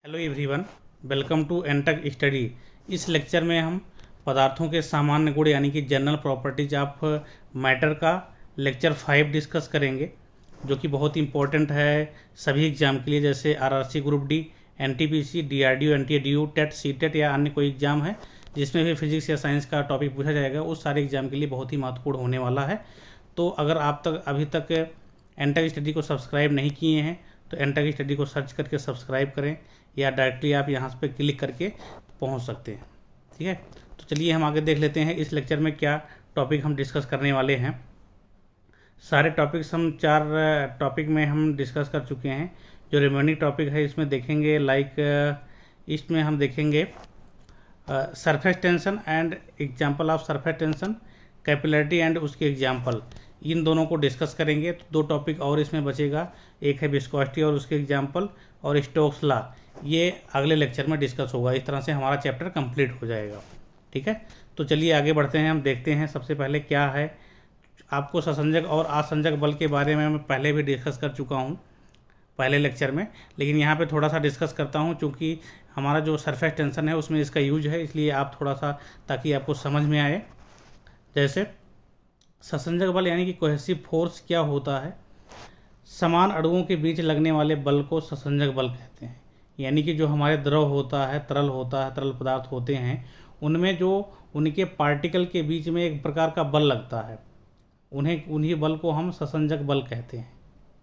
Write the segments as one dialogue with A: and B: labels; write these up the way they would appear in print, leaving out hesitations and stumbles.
A: Hello everyone, welcome to Entech study. इस lecture में हम पदार्थों के सामान्य गुण यानी कि जनरल प्रॉपर्टीज ऑफ मैटर का लेक्चर 5 डिस्कस करेंगे, जो कि बहुत इंपॉर्टेंट है सभी एग्जाम के लिए, जैसे RRC group D, NTPC, DRDO, NTDU, TET, CTET या अन्य कोई एग्जाम है जिसमें भी फिजिक्स या साइंस का टॉपिक पूछा जाएगा, उस सारे एग्जाम के लिए बहुत ही महत्वपूर्ण होने वाला है। तो अगर आप अभी तक एनटेक स्टडी को सब्सक्राइब नहीं किए हैं तो एनटेक स्टडी को सर्च करके सब्सक्राइब करें, या डायरेक्टली आप यहाँ पे क्लिक करके पहुँच सकते हैं। ठीक है, तो चलिए हम आगे देख लेते हैं इस लेक्चर में क्या टॉपिक हम डिस्कस करने वाले हैं। सारे टॉपिक्स हम 4 टॉपिक में हम डिस्कस कर चुके हैं। जो रिमेनिंग टॉपिक है इसमें देखेंगे इसमें हम देखेंगे surface tension and example of surface tension, capillarity and उसके एग्जाम्पल, इन दोनों को डिस्कस करेंगे। तो 2 टॉपिक और इसमें बचेगा, एक है विस्कोसिटी और उसके एग्जाम्पल, और स्टोक्स लॉ, ये अगले लेक्चर में डिस्कस होगा। इस तरह से हमारा चैप्टर कंप्लीट हो जाएगा। ठीक है, तो चलिए आगे बढ़ते हैं। हम देखते हैं सबसे पहले क्या है। आपको ससंजक और असंजक बल के बारे में मैं पहले भी डिस्कस कर चुका हूँ पहले लेक्चर में, लेकिन यहाँ पे थोड़ा सा डिस्कस करता हूँ क्योंकि हमारा जो सरफेस टेंशन है उसमें इसका यूज है, इसलिए आप थोड़ा सा, ताकि आपको समझ में आए। जैसे ससंजक बल यानी कि कोहेसिव फोर्स क्या होता है। समान अणुओं के बीच लगने वाले बल को ससंजक बल कहते हैं। यानी कि जो हमारे द्रव होता है, तरल पदार्थ होते हैं, उनमें जो उनके पार्टिकल के बीच में एक प्रकार का बल लगता है, उन्हीं बल को हम ससंजक बल कहते हैं।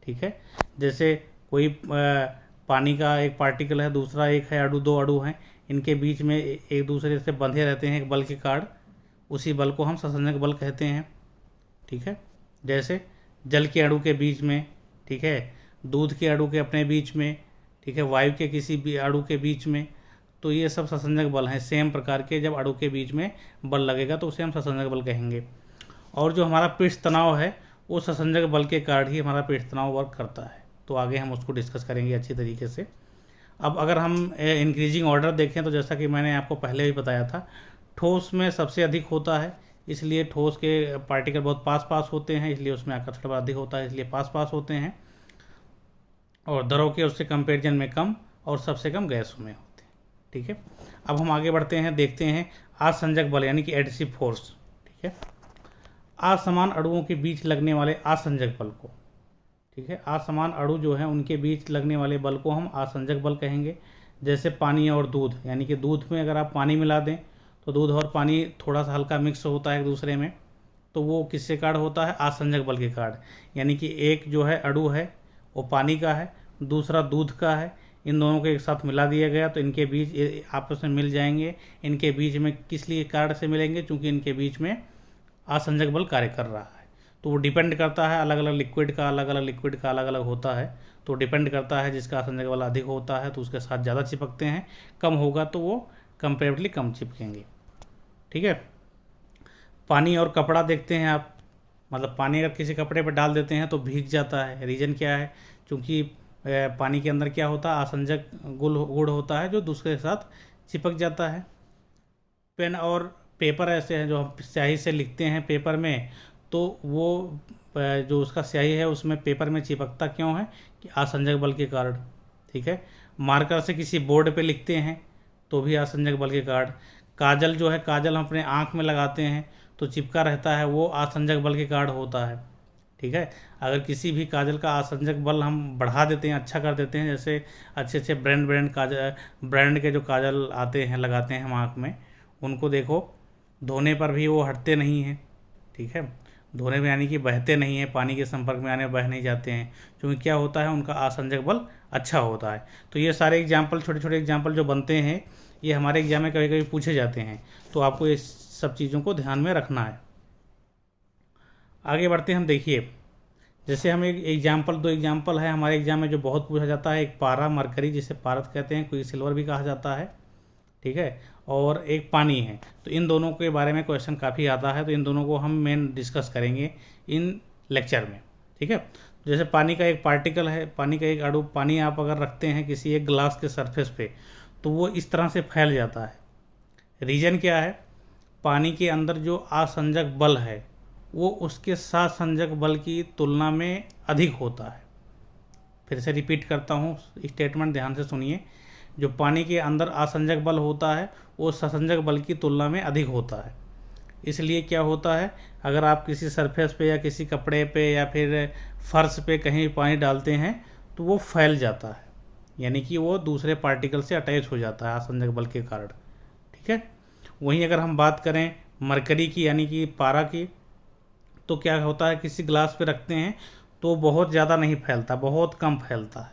A: ठीक है, जैसे कोई पानी का एक पार्टिकल है, दूसरा एक है अणु, 2 अणु हैं, इनके बीच में एक दूसरे से बंधे रहते हैं एक बल के कारण, उसी बल को हम ससंजक बल कहते हैं। ठीक है, जैसे जल के अणु के बीच में, ठीक है, दूध के अणु के अपने बीच में, ठीक है, वायु के किसी भी अणु के बीच में, तो ये सब ससंजक बल हैं। सेम प्रकार के जब अणु के बीच में बल लगेगा तो उसे हम ससंजक बल कहेंगे। और जो हमारा पृष्ठ तनाव है वो ससंजक बल के कारण ही हमारा पृष्ठ तनाव वर्क करता है। तो आगे हम उसको डिस्कस करेंगे अच्छी तरीके से। अब अगर हम इंक्रीजिंग ऑर्डर देखें तो जैसा कि मैंने आपको पहले भी बताया था, ठोस में सबसे अधिक होता है, इसलिए ठोस के पार्टिकल बहुत पास होते हैं, इसलिए उसमें आकर्षण बल अधिक होता है, इसलिए पास होते हैं। और द्रव के उससे कंपेरिजन में कम, और सबसे कम गैसों में होते हैं। ठीक है, अब हम आगे बढ़ते हैं, देखते हैं असंजक बल यानी कि एडहेसिव फोर्स। ठीक है, असमान अणुओं के बीच लगने वाले असंजक बल को, ठीक है, असमान अणु जो है उनके बीच लगने वाले बल को हम असंजक बल कहेंगे। जैसे पानी और दूध, यानी कि दूध में अगर आप पानी मिला दें तो दूध और पानी थोड़ा सा हल्का मिक्स होता है एक दूसरे में, तो वो किसके कारण होता है? असंजक बल के कारण। यानी कि एक जो है अणु है वो पानी का है, दूसरा दूध का है, इन दोनों को एक साथ मिला दिया गया तो इनके बीच आपस में मिल जाएंगे। इनके बीच में किस लिए कारण से मिलेंगे? क्योंकि इनके बीच में असंजक बल कार्य कर रहा है। तो वो डिपेंड करता है, अलग अलग लिक्विड का अलग अलग होता है, तो डिपेंड करता है। जिसका असंजक बल अधिक होता है तो उसके साथ ज़्यादा चिपकते हैं, कम होगा तो वो कंपेरेटिवली कम चिपकेंगे। ठीक है, पानी और कपड़ा देखते हैं आप, मतलब पानी अगर किसी कपड़े पर डाल देते हैं तो भीग जाता है। रीज़न क्या है? क्योंकि पानी के अंदर क्या होता है? असंजक गुण होता है जो दूसरे के साथ चिपक जाता है। पेन और पेपर ऐसे हैं जो हम स्याही से लिखते हैं पेपर में, तो वो जो उसका स्याही है उसमें पेपर में चिपकता क्यों है? कि असंजक बल के कारण। ठीक है, मार्कर से किसी बोर्ड पे लिखते हैं तो भी असंजक बल के कारण। काजल जो है, काजल हम अपने आँख में लगाते हैं तो चिपका रहता है, वो असंजक बल के कारण होता है। ठीक है, अगर किसी भी काजल का असंजक बल हम बढ़ा देते हैं, अच्छा कर देते हैं, जैसे अच्छे ब्रांड के जो काजल आते हैं लगाते हैं हम आँख में, उनको देखो धोने पर भी वो हटते नहीं हैं। ठीक है, धोने में यानी कि बहते नहीं हैं, पानी के संपर्क में आने बह नहीं जाते हैं, क्योंकि क्या होता है? उनका असंजक बल अच्छा होता है। तो ये सारे एग्जाम्पल, छोटे छोटे एग्जाम्पल जो बनते हैं, ये हमारे एग्जाम में कभी कभी पूछे जाते हैं, तो आपको इस सब चीज़ों को ध्यान में रखना है। आगे बढ़ते हैं हम। देखिए, जैसे हम एक एग्जाम्पल, 2 एग्जाम्पल है हमारे एग्जाम में जो बहुत पूछा जाता है। एक पारा मरकरी, जिसे पारद कहते हैं, कोई सिल्वर भी कहा जाता है। ठीक है, और एक पानी है। तो इन दोनों के बारे में क्वेश्चन काफ़ी आता है, तो इन दोनों को हम मेन डिस्कस करेंगे इन लेक्चर में। ठीक है, जैसे पानी का एक पार्टिकल है, पानी का एक अणु, पानी आप अगर रखते हैं किसी एक ग्लास के सरफेस पे तो वो इस तरह से फैल जाता है। रीज़न क्या है? पानी के अंदर जो असंजक बल है वो उसके ससंजक बल की तुलना में अधिक होता है। फिर से रिपीट करता हूँ, स्टेटमेंट ध्यान से सुनिए। जो पानी के अंदर आसंजक बल होता है वो ससंजक बल की तुलना में अधिक होता है। इसलिए क्या होता है, अगर आप किसी सरफेस पे या किसी कपड़े पे या फिर फर्श पे कहीं पानी डालते हैं तो वो फैल जाता है, यानी कि वो दूसरे पार्टिकल से अटैच हो जाता है आसंजक बल के कारण। ठीक है। वहीं अगर हम बात करें मरकरी की यानी कि पारा की, तो क्या होता है, किसी ग्लास पे रखते हैं तो बहुत ज़्यादा नहीं फैलता, बहुत कम फैलता है।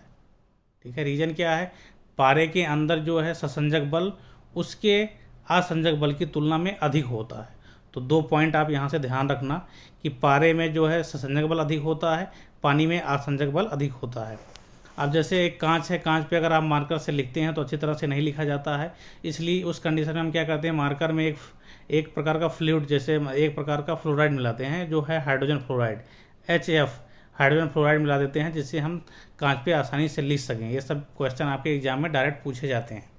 A: ठीक है। रीज़न क्या है, पारे के अंदर जो है ससंजक बल उसके आसंजक बल की तुलना में अधिक होता है। तो 2 पॉइंट आप यहाँ से ध्यान रखना कि पारे में जो है ससंजक बल अधिक होता है, पानी में आसंजक बल अधिक होता है। अब जैसे एक कांच है, कांच पे अगर आप मार्कर से लिखते हैं तो अच्छी तरह से नहीं लिखा जाता है, इसलिए उस कंडीशन में हम क्या करते हैं, मार्कर में एक प्रकार का फ्लूइड, जैसे एक प्रकार का फ्लोराइड मिलाते हैं जो है hydrogen fluoride, HF hydrogen fluoride मिला देते हैं, जिससे हम कांच पे आसानी से लिख सकें। ये सब क्वेश्चन आपके एग्जाम में डायरेक्ट पूछे जाते हैं।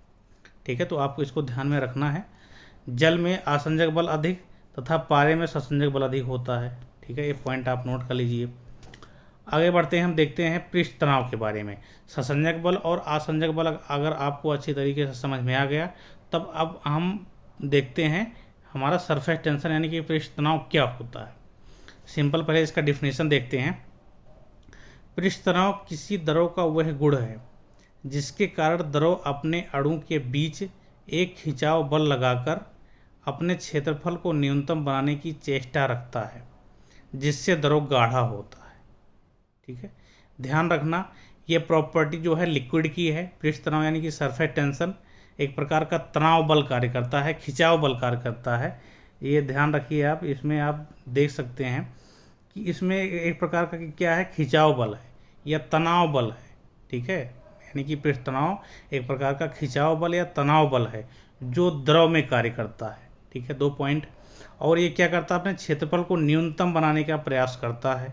A: ठीक है। तो आपको इसको ध्यान में रखना है। जल में आसंजक बल अधिक तथा पारे में ससंजक बल अधिक होता है। ठीक है। ये पॉइंट आप नोट कर लीजिए। आगे बढ़ते हैं, हम देखते हैं पृष्ठ तनाव के बारे में। ससंजक बल और आसंजक बल अगर आपको अच्छी तरीके से समझ में आ गया, तब अब हम देखते हैं हमारा सरफेस टेंशन यानी कि पृष्ठ तनाव क्या होता है। सिंपल पहले इसका डिफिनेशन देखते हैं। पृष्ठ तनाव किसी द्रव का वह गुण है जिसके कारण द्रव अपने अणु के बीच एक खिंचाव बल लगाकर अपने क्षेत्रफल को न्यूनतम बनाने की चेष्टा रखता है, जिससे द्रव गाढ़ा होता है। ठीक है। ध्यान रखना, ये प्रॉपर्टी जो है लिक्विड की है। पृष्ठ तनाव यानी कि सरफेस टेंशन एक प्रकार का तनाव बल कार्य करता है, खिंचाव बल कार्य करता है। ये ध्यान रखिए आप। इसमें आप देख सकते हैं कि इसमें एक प्रकार का क्या है, खिंचाव बल है या तनाव बल है। ठीक है। यानी कि पृष्ठ तनाव एक प्रकार का खिंचाव बल या तनाव बल है जो द्रव में कार्य करता है। ठीक है। 2 पॉइंट। और ये क्या करता है, अपने क्षेत्रफल को न्यूनतम बनाने का प्रयास करता है,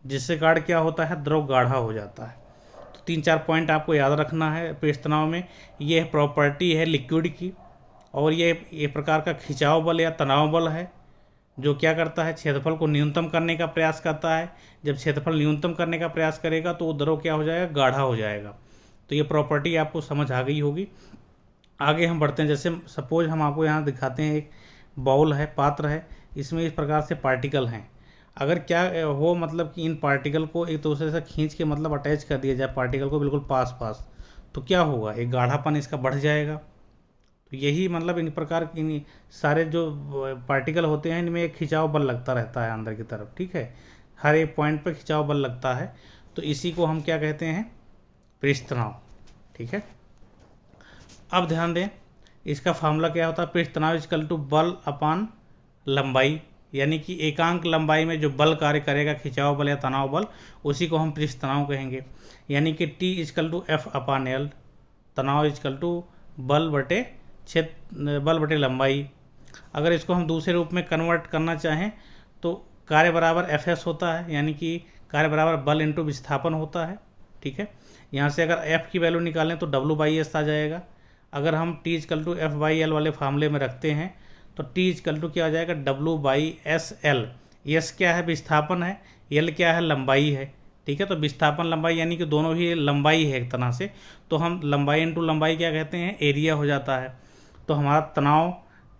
A: जिससे कारण क्या होता है, द्रव गाढ़ा हो जाता है। तो 3-4 पॉइंट आपको याद रखना है पृष्ठ तनाव में। ये प्रॉपर्टी है लिक्विड की, और ये प्रकार का खिंचाव बल या तनाव बल है जो क्या करता है, क्षेत्रफल को न्यूनतम करने का प्रयास करता है। जब क्षेत्रफल न्यूनतम करने का प्रयास करेगा तो वो द्रव क्या हो जाएगा, गाढ़ा हो जाएगा। तो ये प्रॉपर्टी आपको समझ आ गई होगी। आगे हम बढ़ते हैं। जैसे सपोज हम आपको यहाँ दिखाते हैं, एक बाउल है, पात्र है, इसमें इस प्रकार से पार्टिकल हैं। अगर क्या हो, मतलब कि इन पार्टिकल को एक दूसरे से खींच के मतलब अटैच कर दिया जाए पार्टिकल को बिल्कुल पास पास, तो क्या होगा, एक गाढ़ापन इसका बढ़ जाएगा। तो यही मतलब इन प्रकार इन सारे जो पार्टिकल होते हैं इनमें एक खिंचाव बल लगता रहता है अंदर की तरफ। ठीक है। हर एक पॉइंट पर खिंचाव बल लगता है, तो इसी को हम क्या कहते हैं, पृष्ठ तनाव। ठीक है। अब ध्यान दें, इसका फार्मूला क्या होता है, पृष्ठ तनाव इक्वल टू बल अपान लंबाई, यानी कि एकांक लंबाई में जो बल कार्य करेगा, खिंचाव बल या तनाव बल, उसी को हम पृष्ठ तनाव कहेंगे। यानी कि T equal to F upon L, तनाव इक्वल टू बल बटे लंबाई। अगर इसको हम दूसरे रूप में कन्वर्ट करना चाहें तो कार्य बराबर Fs होता है, यानी कि कार्य बराबर बल इंटू विस्थापन होता है। ठीक है। यहाँ से अगर F की वैल्यू निकालें तो W/S आ जाएगा। अगर हम T इक्वल टू F/L वाले फार्मूले में रखते हैं तो T इक्वल टू क्या आ जाएगा, W/SL। S क्या है, विस्थापन है, L क्या है, लंबाई है। ठीक है। तो विस्थापन लंबाई यानी कि दोनों ही लंबाई है एक तरह से, तो हम लंबाई इंटू लंबाई क्या कहते हैं, एरिया हो जाता है। तो हमारा तनाव,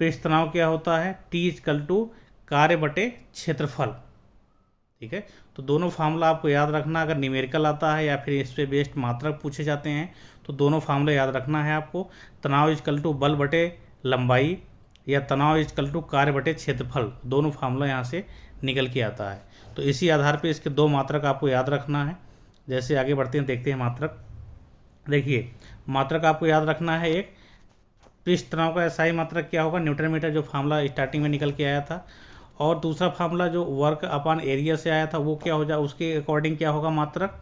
A: पृष्ठ तनाव क्या होता है, T इक्वल टू कार्य बटे क्षेत्रफल। ठीक है। तो दोनों फार्मूला आपको याद रखना। अगर न्यूमेरिकल आता है या फिर इस पे बेस्ड मात्रक पूछे जाते हैं तो दोनों फार्मूला याद रखना है आपको। तनाव इक्वल टू बल बटे लंबाई या तनाव इक्वल टू कार्य बटे क्षेत्रफल, दोनों फार्मूला यहाँ से निकल के आता है। तो इसी आधार पे इसके 2 मात्रक आपको याद रखना है। जैसे आगे बढ़ते हैं, देखते हैं मात्रक। देखिए, मात्रक आपको याद रखना है, एक पृष्ठ तनाव का SI मात्रक क्या होगा, न्यूटन मीटर, जो फार्मूला स्टार्टिंग में निकल के आया था। और दूसरा फार्मूला जो वर्क अपान एरिया से आया था वो क्या हो जाए, उसके अकॉर्डिंग क्या होगा, मात्रक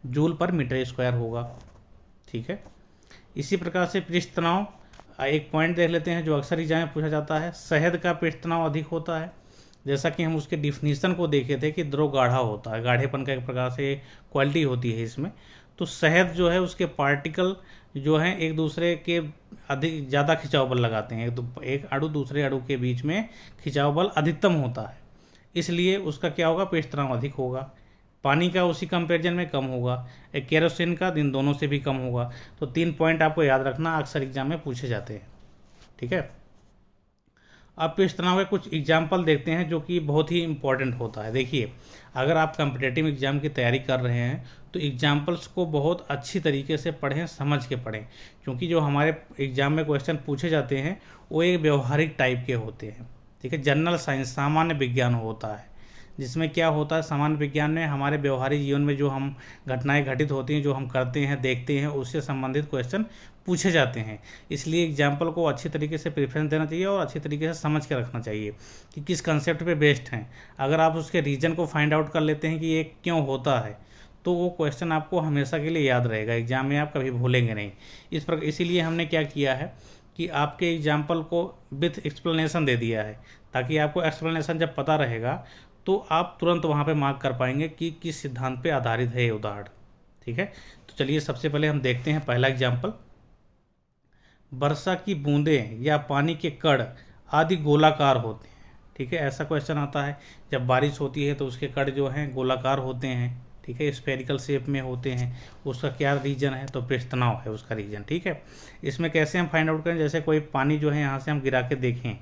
A: जूल पर मीटर स्क्वायर होगा। ठीक है। इसी प्रकार से पृष्ठ तनाव, एक पॉइंट देख लेते हैं जो अक्सर एग्जाम में पूछा जाता है, शहद का पृष्ठ तनाव अधिक होता है। जैसा कि हम उसके डिफिनीशन को देखे थे कि द्रव गाढ़ा होता है, गाढ़ेपन का एक प्रकार से क्वालिटी होती है इसमें। तो शहद जो है उसके पार्टिकल जो हैं एक दूसरे के अधिक ज़्यादा खिंचाव बल लगाते हैं, एक अणु दूसरे अणु के बीच में खिंचाव बल अधिकतम होता है, इसलिए उसका क्या होगा, पृष्ठ तनाव अधिक होगा। पानी का उसी कंपेरिजन में कम होगा, एक केरोसिन का इन दोनों से भी कम होगा। तो 3 पॉइंट आपको याद रखना, अक्सर एग्जाम में पूछे जाते हैं। ठीक है, अब इस तरह के कुछ एग्जाम्पल देखते हैं जो कि बहुत ही इंपॉर्टेंट होता है। देखिए, अगर आप कम्पिटेटिव एग्जाम की तैयारी कर रहे हैं तो एग्जाम्पल्स को बहुत अच्छी तरीके से पढ़ें, समझ के पढ़ें, क्योंकि जो हमारे एग्जाम में क्वेश्चन पूछे जाते हैं वो एक व्यवहारिक टाइप के होते हैं। ठीक है, जनरल साइंस, सामान्य विज्ञान होता है, जिसमें क्या होता है, सामान्य विज्ञान में हमारे व्यवहारिक जीवन में जो हम घटनाएं घटित होती हैं, जो हम करते हैं, देखते हैं, उससे संबंधित क्वेश्चन पूछे जाते हैं। इसलिए एग्जाम्पल को अच्छी तरीके से प्रेफरेंस देना चाहिए और अच्छी तरीके से समझ के रखना चाहिए कि किस कंसेप्ट पे बेस्ड हैं। अगर आप उसके रीजन को फाइंड आउट कर लेते हैं कि ये क्यों होता है, तो वो क्वेश्चन आपको हमेशा के लिए याद रहेगा, एग्जाम में आप कभी भूलेंगे नहीं। इसीलिए हमने क्या किया है कि आपके एग्जाम्पल को विथ एक्सप्लेनेशन दे दिया है, ताकि आपको एक्सप्लेनेशन जब पता रहेगा तो आप तुरंत वहाँ पे मार्क कर पाएंगे कि किस सिद्धांत पे आधारित है ये उदाहरण। ठीक है, तो चलिए सबसे पहले हम देखते हैं पहला एग्जाम्पल। वर्षा की बूंदें या पानी के कण आदि गोलाकार होते हैं। ठीक है, ऐसा क्वेश्चन आता है, जब बारिश होती है तो उसके कण जो हैं गोलाकार होते हैं। ठीक है, स्फेरिकल शेप में होते हैं। उसका क्या रीजन है, तो पृष्ठ तनाव है उसका रीजन। ठीक है, इसमें कैसे हम फाइंड आउट करें, जैसे कोई पानी जो है यहाँ से हम गिरा के देखें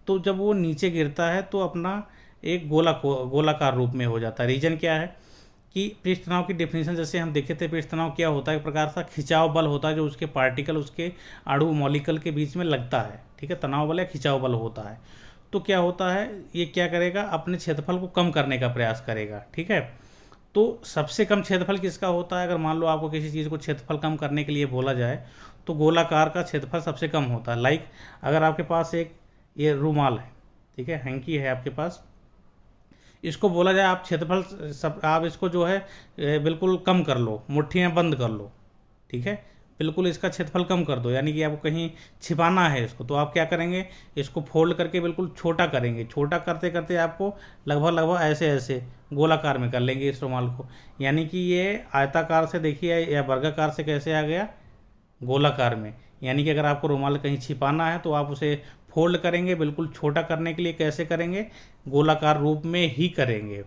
A: तो जब वो नीचे गिरता है तो अपना एक गोलाकार रूप में हो जाता है। रीजन क्या है कि पृष्ठ तनाव की डेफिनेशन जैसे हम देखे थे, पृष्ठ तनाव क्या होता है, एक प्रकार का खिंचाव बल होता है जो उसके पार्टिकल, उसके अणु, मॉलिक्यूल के बीच में लगता है। ठीक है, तनाव बल या खिंचाव बल होता है। तो क्या होता है, ये क्या करेगा, अपने क्षेत्रफल को कम करने का प्रयास करेगा। ठीक है, तो सबसे कम क्षेत्रफल किसका होता है, अगर मान लो आपको किसी चीज़ को क्षेत्रफल कम करने के लिए बोला जाए तो गोलाकार का क्षेत्रफल सबसे कम होता है। लाइक अगर आपके पास एक ये रूमाल है, ठीक है, हैंकी है आपके पास, इसको बोला जाए आप क्षेत्रफल सब आप इसको जो है बिल्कुल कम कर लो, मुट्ठियाँ बंद कर लो। ठीक है, बिल्कुल इसका क्षेत्रफल कम कर दो, यानी कि आपको कहीं छिपाना है इसको, तो आप क्या करेंगे, इसको फोल्ड करके बिल्कुल छोटा करेंगे। छोटा करते करते आपको लगभग ऐसे ऐसे गोलाकार में कर लेंगे इस रुमाल को, यानी कि ये आयताकार से देखिए या वर्गाकार से कैसे आ गया, गोलाकार में। यानी कि अगर आपको रुमाल कहीं छिपाना है तो आप उसे फोल्ड करेंगे, बिल्कुल छोटा करने के लिए कैसे करेंगे, गोलाकार रूप में ही करेंगे।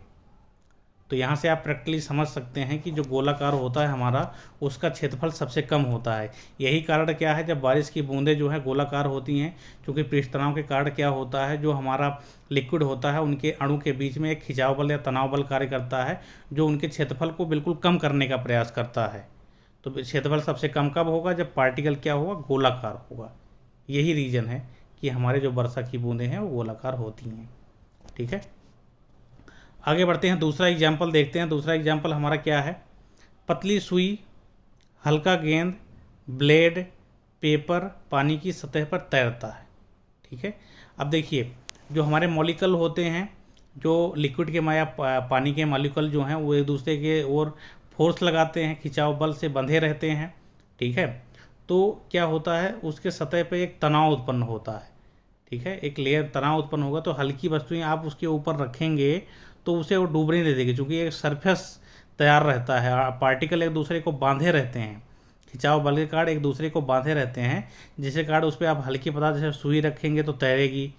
A: तो यहाँ से आप प्रैक्टिकली समझ सकते हैं कि जो गोलाकार होता है हमारा, उसका क्षेत्रफल सबसे कम होता है। यही कारण क्या है, जब बारिश की बूंदें जो है गोलाकार होती हैं, क्योंकि पृष्ठ तनाव के कारण क्या होता है, जो हमारा लिक्विड होता है उनके अणु के बीच में एक खिंचाव बल या तनाव बल कार्य करता है, जो उनके क्षेत्रफल को बिल्कुल कम करने का प्रयास करता है। तो क्षेत्रफल सबसे कम कब होगा, जब पार्टिकल क्या होगा, गोलाकार होगा। यही रीजन है कि हमारे जो वर्षा की बूंदें हैं वो गोलाकार होती हैं। ठीक है, आगे बढ़ते हैं, दूसरा एग्जाम्पल देखते हैं। दूसरा एग्जाम्पल हमारा क्या है, पतली सुई, हल्का गेंद, ब्लेड, पेपर पानी की सतह पर तैरता है। ठीक है, अब देखिए, जो हमारे मॉलिक्यूल होते हैं, जो लिक्विड के माया पानी के मॉलिक्यूल जो हैं, वो एक दूसरे के ओर फोर्स लगाते हैं, खिंचाव बल से बंधे रहते हैं। ठीक है, तो क्या होता है, उसके सतह पे एक तनाव उत्पन्न होता है। ठीक है, एक लेयर तनाव उत्पन्न होगा, तो हल्की वस्तुएं आप उसके ऊपर रखेंगे तो उसे वो डूबने दे देगी, क्योंकि एक सरफेस तैयार रहता है, पार्टिकल एक दूसरे को बांधे रहते हैं, खिंचाव बल के कारण एक दूसरे को बांधे रहते हैं, जिसके कारण उस पर आप हल्की पदार्थ जैसे सुई रखेंगे तो तैरेगी,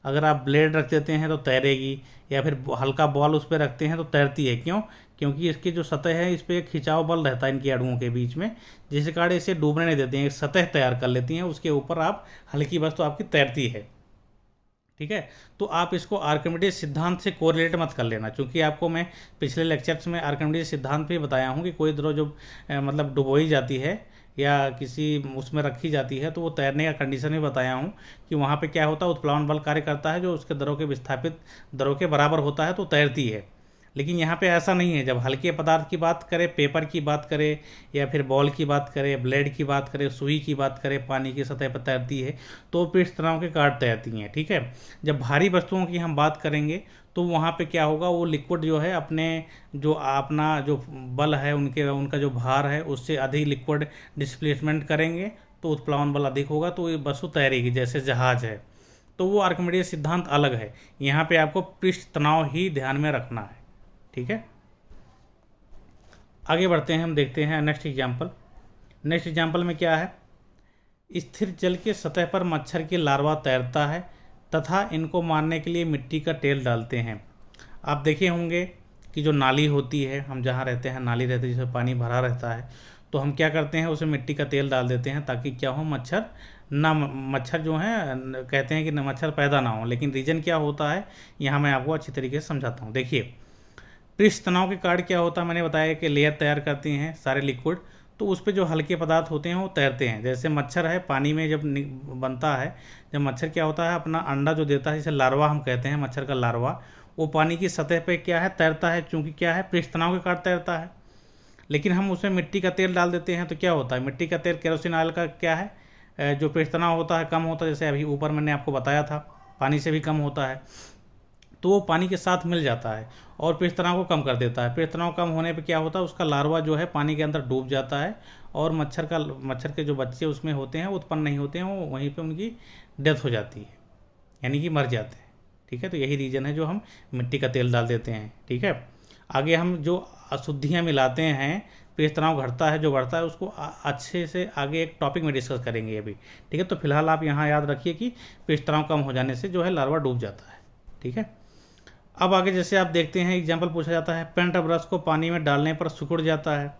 A: अगर आप ब्लेड रख देते हैं तो तैरेगी, या फिर हल्का बॉल उस पर रखते हैं तो तैरती है। क्यों, क्योंकि इसकी जो सतह है, इस पर एक खिंचाव बल रहता है इनके अणुओं के बीच में, जिसके कारण इसे डूबने नहीं देते हैं, एक सतह तैयार कर लेती हैं, उसके ऊपर आप हल्की वस्तु आपकी तैरती है। ठीक है, तो आप इसको आर्किमिडीज सिद्धांत से कोरिलेट मत कर लेना, क्योंकि आपको मैं पिछले लेक्चर्स में आर्किमिडीज सिद्धांत भी बताया हूँ कि कोई द्रव जब मतलब डुबोई जाती है या किसी उसमें रखी जाती है तो वो तैरने का कंडीशन भी बताया हूँ कि वहाँ पे क्या होता है, उत्प्लावन बल कार्य करता है जो उसके द्रव के विस्थापित द्रव के बराबर होता है, तो तैरती है। लेकिन यहाँ पे ऐसा नहीं है। जब हल्के पदार्थ की बात करें, पेपर की बात करें, या फिर बॉल की बात करें, ब्लेड की बात करें, सुई की बात करें, पानी की सतह पर तैरती है तो पृष्ठ तनाव के कारण तैरती हैं। ठीक है, जब भारी वस्तुओं की हम बात करेंगे तो वहाँ पे क्या होगा, वो लिक्विड जो है अपने जो अपना जो बल है उनका जो भार है उससे अधिक लिक्विड डिस्प्लेसमेंट करेंगे, तो उत्प्लावन बल अधिक होगा, तो ये वस्तु तैरेगी, जैसे जहाज है। तो वो आर्किमिडीज सिद्धांत अलग है, यहाँ पे आपको पृष्ठ तनाव ही ध्यान में रखना है। ठीक है, आगे बढ़ते हैं, हम देखते हैं नेक्स्ट एग्जाम्पल। नेक्स्ट एग्जाम्पल में क्या है, स्थिर जल के सतह पर मच्छर की लार्वा तैरता है तथा इनको मारने के लिए मिट्टी का तेल डालते हैं। आप देखे होंगे कि जो नाली होती है, हम जहाँ रहते हैं नाली रहती है जिसमें पानी भरा रहता है, तो हम क्या करते हैं उसमें मिट्टी का तेल डाल देते हैं ताकि क्या हो, मच्छर जो है कहते हैं कि मच्छर पैदा ना हो। लेकिन रीज़न क्या होता है यहाँ मैं आपको अच्छी तरीके से समझाता हूँ। देखिए, पृष्ठ तनाव के कारण क्या होता है, मैंने बताया कि लेयर तैयार करती हैं सारे लिक्विड, तो उस पर जो हल्के पदार्थ होते हैं वो तैरते हैं। जैसे मच्छर है पानी में जब बनता है, जब मच्छर क्या होता है अपना अंडा जो देता है, जैसे लार्वा हम कहते हैं मच्छर का लार्वा, वो पानी की सतह पे क्या है तैरता है, चूंकि क्या है पृष्ठ तनाव के कारण तैरता है। लेकिन हम उसमें मिट्टी का तेल डाल देते हैं तो क्या होता है, मिट्टी का तेल केरोसिन ऑयल का क्या है, जो पृष्ठ तनाव होता है कम होता है। जैसे अभी ऊपर मैंने आपको बताया था पानी से भी कम होता है, तो वो पानी के साथ मिल जाता है और पृष्ठ तनाव को कम कर देता है। पृष्ठ तनाव कम होने पे क्या होता है, उसका लार्वा जो है पानी के अंदर डूब जाता है और मच्छर के जो बच्चे उसमें होते हैं उत्पन्न नहीं होते हैं, वो वहीं पे उनकी डेथ हो जाती है, यानी कि मर जाते हैं। ठीक है, तो यही रीज़न है जो हम मिट्टी का तेल डाल देते हैं। ठीक है, आगे हम जो अशुद्धियाँ मिलाते हैं, पृष्ठ तनाव घटता है जो बढ़ता है, उसको अच्छे से आगे एक टॉपिक में डिस्कस करेंगे अभी। ठीक है, तो फिलहाल आप यहाँ याद रखिए कि पृष्ठ तनाव कम हो जाने से जो है लार्वा डूब जाता है। ठीक है, अब आगे जैसे आप देखते हैं एग्जाम्पल पूछा जाता है, पेंट ब्रश को पानी में डालने पर सिकुड़ जाता है,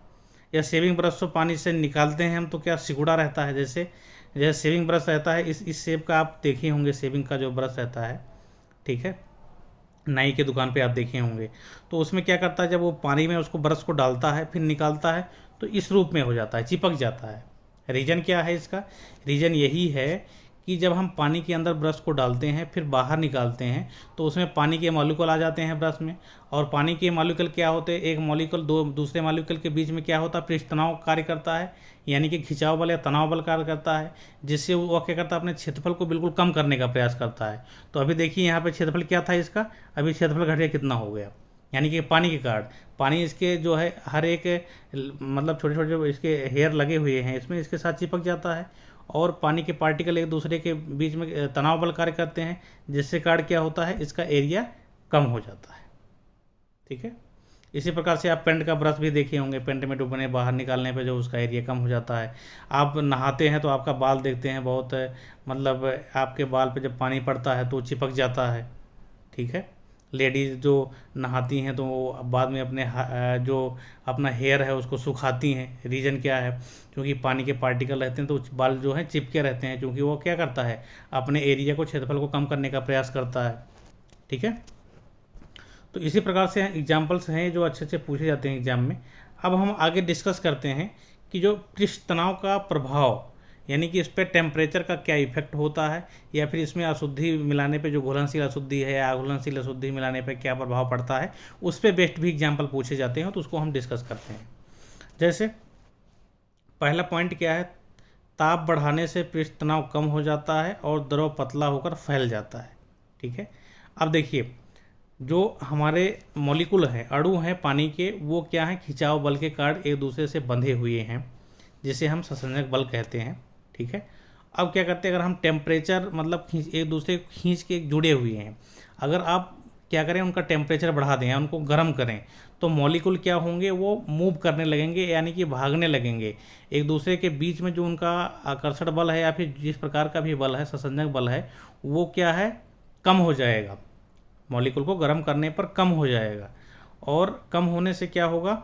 A: या शेविंग ब्रश को पानी से निकालते हैं हम तो क्या सिकुड़ा रहता है। जैसे जैसे शेविंग ब्रश रहता है इस शेप का आप देखे होंगे, शेविंग का जो ब्रश रहता है, ठीक है, नाई के दुकान पे आप देखे होंगे, तो उसमें क्या करता है जब वो पानी में उसको ब्रश को डालता है फिर निकालता है तो इस रूप में हो जाता है, चिपक जाता है। रीज़न क्या है इसका, रीज़न यही है कि जब हम पानी के अंदर ब्रश को डालते हैं फिर बाहर निकालते हैं तो उसमें पानी के मॉलिक्यूल आ जाते हैं ब्रश में, और पानी के मॉलिक्यूल क्या होते हैं, एक मॉलिक्यूल दूसरे मॉलिक्यूल के बीच में क्या होता है, पृष्ठ तनाव कार्य करता है, यानी कि खिंचाव बल या तनाव बल कार्य करता है, जिससे वो क्या करता है अपने क्षेत्रफल को बिल्कुल कम करने का प्रयास करता है। तो अभी देखिए यहाँ पे क्षेत्रफल क्या था इसका, अभी क्षेत्रफल घट गया कितना हो गया, यानी कि पानी के कारण पानी इसके जो है हर एक मतलब छोटे छोटे जो इसके हेयर लगे हुए हैं इसमें इसके साथ चिपक जाता है, और पानी के पार्टिकल एक दूसरे के बीच में तनाव बल कार्य करते हैं, जिससे कारण क्या होता है इसका एरिया कम हो जाता है। ठीक है, इसी प्रकार से आप पेंट का ब्रश भी देखे होंगे, पेंट में डुबने बाहर निकालने पे जो उसका एरिया कम हो जाता है। आप नहाते हैं तो आपका बाल देखते हैं बहुत मतलब आपके बाल पे जब पानी पड़ता है तो चिपक जाता है। ठीक है, लेडीज़ जो नहाती हैं तो वो बाद में अपने जो अपना हेयर है उसको सुखाती हैं। रीज़न क्या है, क्योंकि पानी के पार्टिकल रहते हैं तो बाल जो है चिपके रहते हैं, क्योंकि वो क्या करता है अपने एरिया को क्षेत्रफल को कम करने का प्रयास करता है। ठीक है, तो इसी प्रकार से एग्जाम्पल्स हैं जो अच्छे से पूछे जाते हैं एग्जाम में। अब हम आगे डिस्कस करते हैं कि जो पृष्ठ तनाव का प्रभाव, यानी कि इस पर टेम्परेचर का क्या इफेक्ट होता है, या फिर इसमें अशुद्धि मिलाने पे जो घुलनशील अशुद्धि है या अघुलनशील अशुद्धि मिलाने पे क्या प्रभाव पड़ता है, उस पर बेस्ट भी एग्जाम्पल पूछे जाते हैं, तो उसको हम डिस्कस करते हैं। जैसे पहला पॉइंट क्या है, ताप बढ़ाने से पृष्ठ तनाव कम हो जाता है और द्रव पतला होकर फैल जाता है। ठीक है, अब देखिए जो हमारे मॉलिक्यूल हैं, अणु हैं पानी के, वो क्या है खिंचाव बल के कारण एक दूसरे से बंधे हुए हैं, जिसे हम संसंजक बल कहते हैं। ठीक है, अब क्या करते हैं, अगर हम टेम्परेचर मतलब एक दूसरे को खींच के जुड़े हुए हैं, अगर आप क्या करें उनका टेम्परेचर बढ़ा दें, उनको गर्म करें, तो मॉलिक्यूल क्या होंगे वो मूव करने लगेंगे, यानी कि भागने लगेंगे एक दूसरे के बीच में। जो उनका आकर्षण बल है या फिर जिस प्रकार का भी बल है, संसंजक बल है, वो क्या है कम हो जाएगा, मॉलिक्यूल को गर्म करने पर कम हो जाएगा। और कम होने से क्या होगा,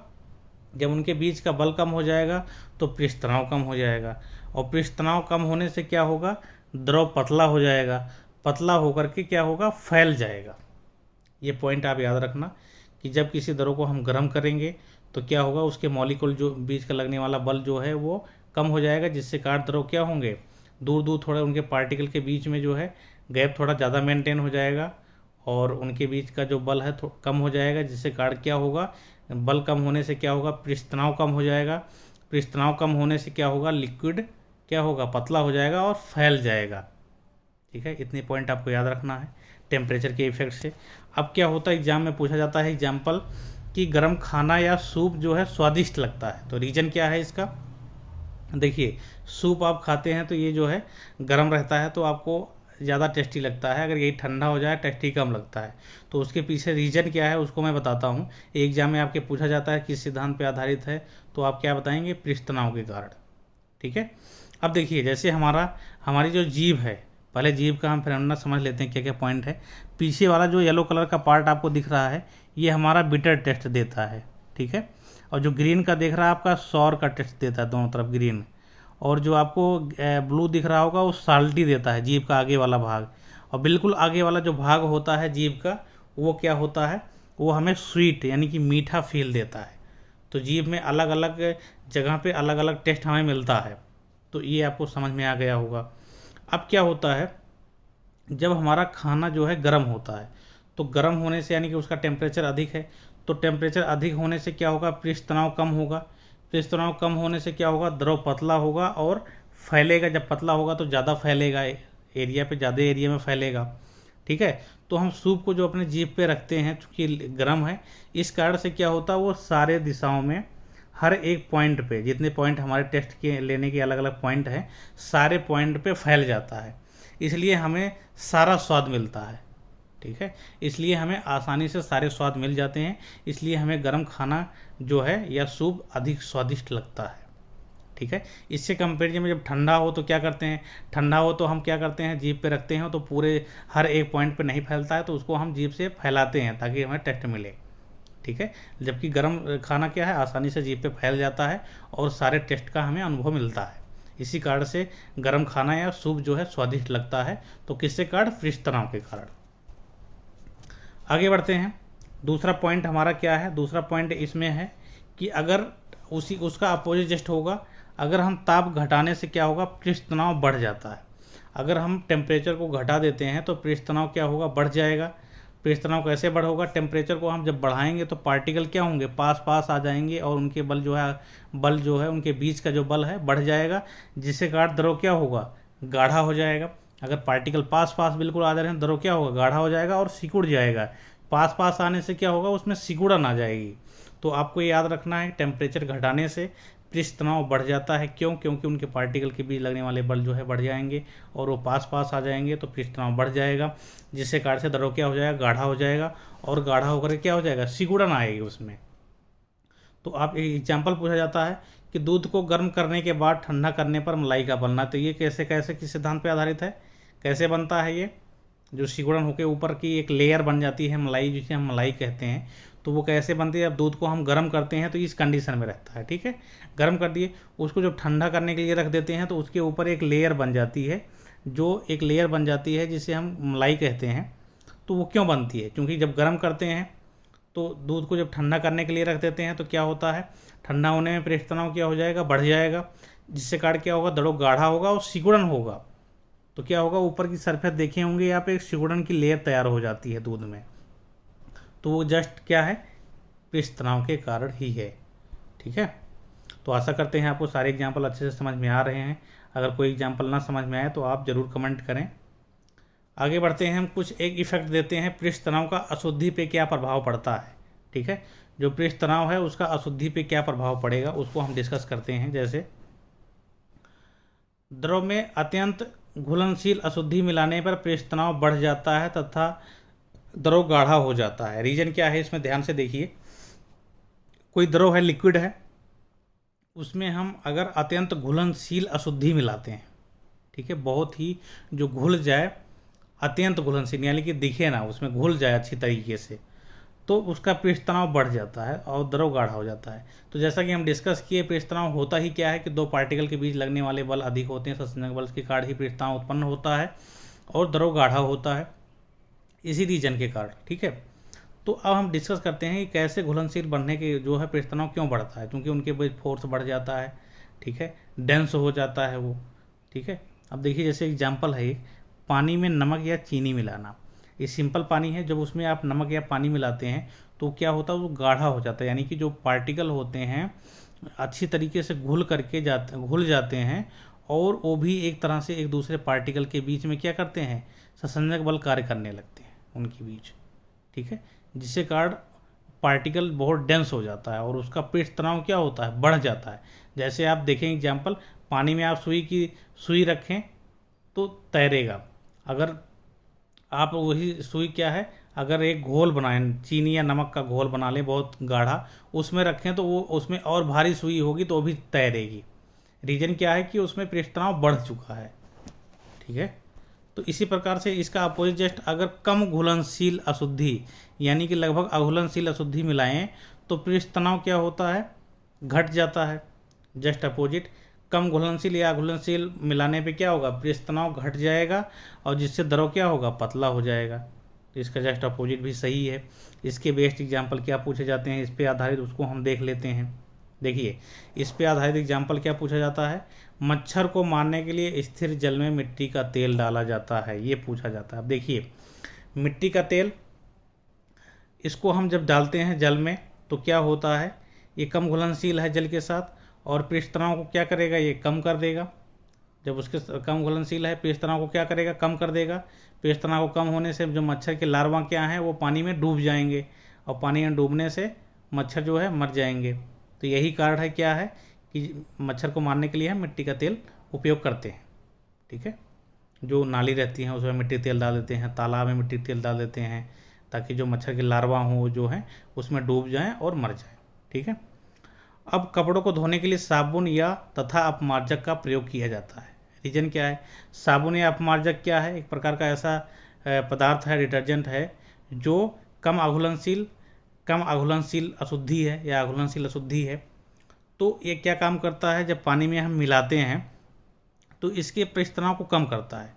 A: जब उनके बीच का बल कम हो जाएगा तो पृष्ठ तनाव कम हो जाएगा, और पृष्ठ तनाव कम होने से क्या होगा, द्रव पतला हो जाएगा, पतला होकर के क्या होगा फैल जाएगा। ये पॉइंट आप याद रखना कि जब किसी द्रव को हम गर्म करेंगे तो क्या होगा, उसके मॉलिक्यूल जो बीच का लगने वाला बल जो है वो कम हो जाएगा, जिससे कारण द्रव क्या होंगे दूर दूर थोड़ा उनके पार्टिकल के बीच में जो है गैप थोड़ा ज़्यादा मेंटेन हो जाएगा, और उनके बीच का जो बल है कम हो जाएगा, जिससे कारण क्या होगा, बल कम होने से क्या होगा पृष्ठ तनाव कम हो जाएगा, पृष्ठ तनाव कम होने से क्या होगा लिक्विड क्या होगा पतला हो जाएगा और फैल जाएगा। ठीक है, इतने पॉइंट आपको याद रखना है टेम्परेचर के इफेक्ट से। अब क्या होता है एग्जाम में पूछा जाता है एग्जाम्पल कि गर्म खाना या सूप जो है स्वादिष्ट लगता है, तो रीज़न क्या है इसका। देखिए सूप आप खाते हैं तो ये जो है गर्म रहता है तो आपको ज़्यादा टेस्टी लगता है, अगर यही ठंडा हो जाए टेस्टी कम लगता है। तो उसके पीछे रीज़न क्या है उसको मैं बताता हूँ। एग्जाम में आपके पूछा जाता है किस सिद्धांत पे आधारित है, तो आप क्या बताएंगे पृष्ठ तनाव के कारण। ठीक है, अब देखिए जैसे हमारी जो जीभ है, पहले जीभ का हम फिनोमेना समझ लेते हैं क्या क्या पॉइंट है। पीछे वाला जो येलो कलर का पार्ट आपको दिख रहा है, ये हमारा बिटर टेस्ट देता है, ठीक है। और जो ग्रीन का देख रहा है आपका सॉर का टेस्ट देता है, दोनों तरफ ग्रीन। और जो आपको ब्लू दिख रहा होगा वो साल्टी देता है, जीभ का आगे वाला भाग। और बिल्कुल आगे वाला जो भाग होता है जीभ का, वो क्या होता है, वो हमें स्वीट यानी कि मीठा फील देता है। तो जीभ में अलग अलग जगह पे अलग अलग टेस्ट हमें मिलता है। तो ये आपको समझ में आ गया होगा। अब क्या होता है, जब हमारा खाना जो है गर्म होता है, तो गर्म होने से यानी कि उसका टेम्परेचर अधिक है, तो टेम्परेचर अधिक होने से क्या होगा, पृष्ठ तनाव कम होगा। पृष्ठ तनाव कम होने से क्या होगा, द्रव पतला होगा और फैलेगा। जब पतला होगा तो ज़्यादा फैलेगा, एरिया पे ज़्यादा एरिया में फैलेगा, ठीक है। तो हम सूप को जो अपने जीभ पे रखते हैं, चूँकि गर्म है, इस कारण से क्या होता है, वो सारे दिशाओं में हर एक पॉइंट पे, जितने पॉइंट हमारे टेस्ट के लेने के अलग अलग पॉइंट हैं, सारे पॉइंट पे फैल जाता है। इसलिए हमें सारा स्वाद मिलता है, ठीक है। इसलिए हमें आसानी से सारे स्वाद मिल जाते हैं। इसलिए हमें गर्म खाना जो है या सूप अधिक स्वादिष्ट लगता है, ठीक है। इससे कंपेरिजन में जब ठंडा हो तो क्या करते हैं, ठंडा हो तो हम क्या करते हैं, जीभ पे रखते हैं तो पूरे हर एक पॉइंट पे नहीं फैलता है, तो उसको हम जीभ से फैलाते हैं ताकि हमें टेस्ट मिले, ठीक है। जबकि गर्म खाना क्या है, आसानी से जीभ पे फैल जाता है और सारे टेस्ट का हमें अनुभव मिलता है। इसी कारण से गर्म खाना या सूप जो है स्वादिष्ट लगता है। तो किससे कारण, पृष्ठ तनाव के कारण। आगे बढ़ते हैं। दूसरा पॉइंट हमारा क्या है, दूसरा पॉइंट इसमें है कि अगर उसका अपोजिट जस्ट होगा, अगर हम ताप घटाने से क्या होगा, पृष्ठ तनाव बढ़ जाता है। अगर हम टेम्परेचर को घटा देते हैं तो पृष्ठ तनाव क्या होगा, बढ़ जाएगा। पृष्ठ तनाव कैसे बढ़ होगा, टेम्परेचर को हम जब बढ़ाएंगे तो पार्टिकल क्या होंगे, पास पास आ जाएंगे और उनके बल जो है उनके बीच का जो बल है बढ़ जाएगा, जिससे कारण द्रव क्या होगा, गाढ़ा हो जाएगा। अगर पार्टिकल पास पास बिल्कुल आ जा रहे हैं, द्रव क्या होगा, गाढ़ा हो जाएगा और सिकुड़ जाएगा। पास पास आने से क्या होगा, उसमें सिकुड़न आ जाएगी। तो आपको ये याद रखना है, टेम्परेचर घटाने से पृष्ठ तनाव बढ़ जाता है। क्यों, क्योंकि उनके पार्टिकल के बीच लगने वाले बल जो है बढ़ जाएंगे और वो पास पास आ जाएंगे, तो पृष्ठ तनाव बढ़ जाएगा, जिससे कारण से द्रव क्या हो जाएगा, गाढ़ा हो जाएगा। और गाढ़ा होकर क्या हो जाएगा, सिकुड़न आएगी उसमें। तो आप एक एग्जाम्पल पूछा जाता है कि दूध को गर्म करने के बाद ठंडा करने पर मलाई का बनना, तो ये कैसे कैसे किस सिद्धांत पर आधारित है, कैसे बनता है ये, जो सिकुड़न होकर ऊपर की एक लेयर बन जाती है मलाई, जिसे हम मलाई कहते हैं, तो वो कैसे बनती है, अब दूध को हम गर्म करते हैं तो इस कंडीशन में रहता है, ठीक है। गर्म कर दिए, उसको जब ठंडा करने के लिए रख देते हैं तो उसके ऊपर एक लेयर बन जाती है, जो एक लेयर बन जाती है जिसे हम मलाई कहते हैं। तो वो क्यों बनती है, क्योंकि जब गर्म करते हैं तो दूध को जब ठंडा करने के लिए रख देते हैं तो क्या होता है, ठंडा होने में पृष्ठ तनाव क्या हो जाएगा, बढ़ जाएगा, जिससे कारण क्या होगा, द्रव गाढ़ा होगा और सिकुड़न होगा। तो क्या होगा, ऊपर की सरफेस देखे होंगे, यहाँ पे एक सिकुड़न की लेयर तैयार हो जाती है दूध में। तो वो जस्ट क्या है, पृष्ठ तनाव के कारण ही है, ठीक है। तो आशा करते हैं आपको सारे एग्जाम्पल अच्छे से समझ में आ रहे हैं। अगर कोई एग्जाम्पल ना समझ में आए तो आप ज़रूर कमेंट करें। आगे बढ़ते हैं, हम कुछ एक इफेक्ट देते हैं, पृष्ठ तनाव का अशुद्धि पे क्या प्रभाव पड़ता है, ठीक है। जो पृष्ठ तनाव है उसका अशुद्धि पे क्या प्रभाव पड़ेगा उसको हम डिस्कस करते हैं। जैसे द्रव में अत्यंत घुलनशील अशुद्धि मिलाने पर पृष्ठ तनाव बढ़ जाता है तथा द्रव गाढ़ा हो जाता है। रीजन क्या है, इसमें ध्यान से देखिए। कोई द्रव है, लिक्विड है, उसमें हम अगर अत्यंत घुलनशील अशुद्धि मिलाते हैं, ठीक है, बहुत ही जो घुल जाए, अत्यंत घुलनशील यानी कि दिखे ना, उसमें घुल जाए अच्छी तरीके से, तो उसका पृष्ठ तनाव बढ़ जाता है और द्रव गाढ़ा हो जाता है। तो जैसा कि हम डिस्कस किए, पृष्ठ तनाव होता ही क्या है कि दो पार्टिकल के बीच लगने वाले बल अधिक होते हैं, संसंजक बल के कारण ही पृष्ठ तनाव उत्पन्न होता है और द्रव गाढ़ा होता है, इसी रीजन के कारण, ठीक है। तो अब हम डिस्कस करते हैं कि कैसे घुलनशील बनने के जो है पृष्ठ तनाव क्यों बढ़ता है, क्योंकि उनके बीच फोर्स बढ़ जाता है, ठीक है, डेंस हो जाता है वो, ठीक है। अब देखिए, जैसे एग्जाम्पल है, पानी में नमक या चीनी मिलाना। ये सिंपल पानी है, जब उसमें आप नमक या पानी मिलाते हैं तो क्या होता है, वो गाढ़ा हो जाता है, यानी कि जो पार्टिकल होते हैं अच्छी तरीके से घुल जाते हैं और वो भी एक तरह से एक दूसरे पार्टिकल के बीच में क्या करते हैं, संसंजक बल कार्य करने लगते हैं उनके बीच, ठीक है, जिससे कारण पार्टिकल बहुत डेंस हो जाता है और उसका पृष्ठ तनाव क्या होता है, बढ़ जाता है। जैसे आप देखें एग्जाम्पल, पानी में आप सुई रखें तो तैरेगा। अगर आप वही सुई क्या है, अगर एक घोल बनाएं, चीनी या नमक का घोल बना लें बहुत गाढ़ा, उसमें रखें तो वो उसमें और भारी सुई होगी तो वो भी तैरेगी। रीजन क्या है कि उसमें पृष्ठ तनाव बढ़ चुका है, ठीक है। तो इसी प्रकार से इसका अपोजिट जस्ट अगर कम घुलनशील अशुद्धि यानी कि लगभग अघुलनशील अशुद्धि मिलाएं तो पृष्ठ तनाव क्या होता है, घट जाता है। जस्ट अपोजिट कम घुलनशील या घुलनशील मिलाने पे क्या होगा, पृष्ठ तनाव घट जाएगा और जिससे द्रव क्या होगा, पतला हो जाएगा। तो इसका जस्ट अपोजिट भी सही है। इसके बेस्ट एग्जाम्पल क्या पूछे जाते हैं, इस पे आधारित उसको हम देख लेते हैं। देखिए इस पे आधारित एग्जाम्पल क्या पूछा जाता है, मच्छर को मारने के लिए स्थिर जल में मिट्टी का तेल डाला जाता है, ये पूछा जाता है। अब देखिए मिट्टी का तेल, इसको हम जब डालते हैं जल में तो क्या होता है, ये कम घुलनशील है जल के साथ और पृष्ठ तनाव को क्या करेगा, ये कम कर देगा। जब उसके कम घुलनशील है पृष्ठ तनाव को क्या करेगा, कम कर देगा। पृष्ठ तनाव को कम होने से जो मच्छर के लार्वा क्या हैं वो पानी में डूब जाएंगे और पानी में डूबने से मच्छर जो है मर जाएंगे। तो यही कारण है क्या है कि मच्छर को मारने के लिए हम मिट्टी का तेल उपयोग करते हैं। ठीक है, जो नाली रहती है उसमें मिट्टी तेल डाल देते हैं, तालाब में मिट्टी तेल डाल देते हैं ताकि जो मच्छर के लार्वा हों जो हैं उसमें डूब जाएं और मर जाएं। ठीक है, अब कपड़ों को धोने के लिए साबुन या तथा अपमार्जक का प्रयोग किया जाता है। रीजन क्या है, साबुन या अपमार्जक क्या है, एक प्रकार का ऐसा पदार्थ है, डिटर्जेंट है जो कम अघुलनशील अशुद्धि है या अघुलनशील अशुद्धि है। तो ये क्या काम करता है, जब पानी में हम मिलाते हैं तो इसके पृष्ठ तनाव को कम करता है।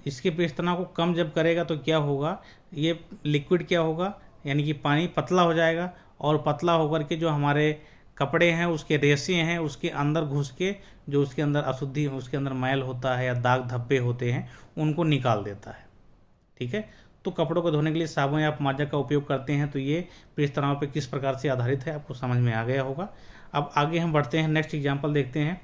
A: इसके पृष्ठ तनाव को कम जब करेगा तो क्या होगा, ये लिक्विड क्या होगा, यानी कि पानी पतला हो जाएगा और पतला होकर के जो हमारे कपड़े हैं उसके रेशे हैं उसके अंदर घुस के जो उसके अंदर अशुद्धि, उसके अंदर मैल होता है या दाग धब्बे होते हैं उनको निकाल देता है। ठीक है, तो कपड़ों को धोने के लिए साबुन या अपमार्जक का उपयोग करते हैं। तो ये पृष्ठ तनाव पे किस प्रकार से आधारित है आपको समझ में आ गया होगा। अब आगे हम बढ़ते हैं, नेक्स्ट एग्जाम्पल देखते हैं।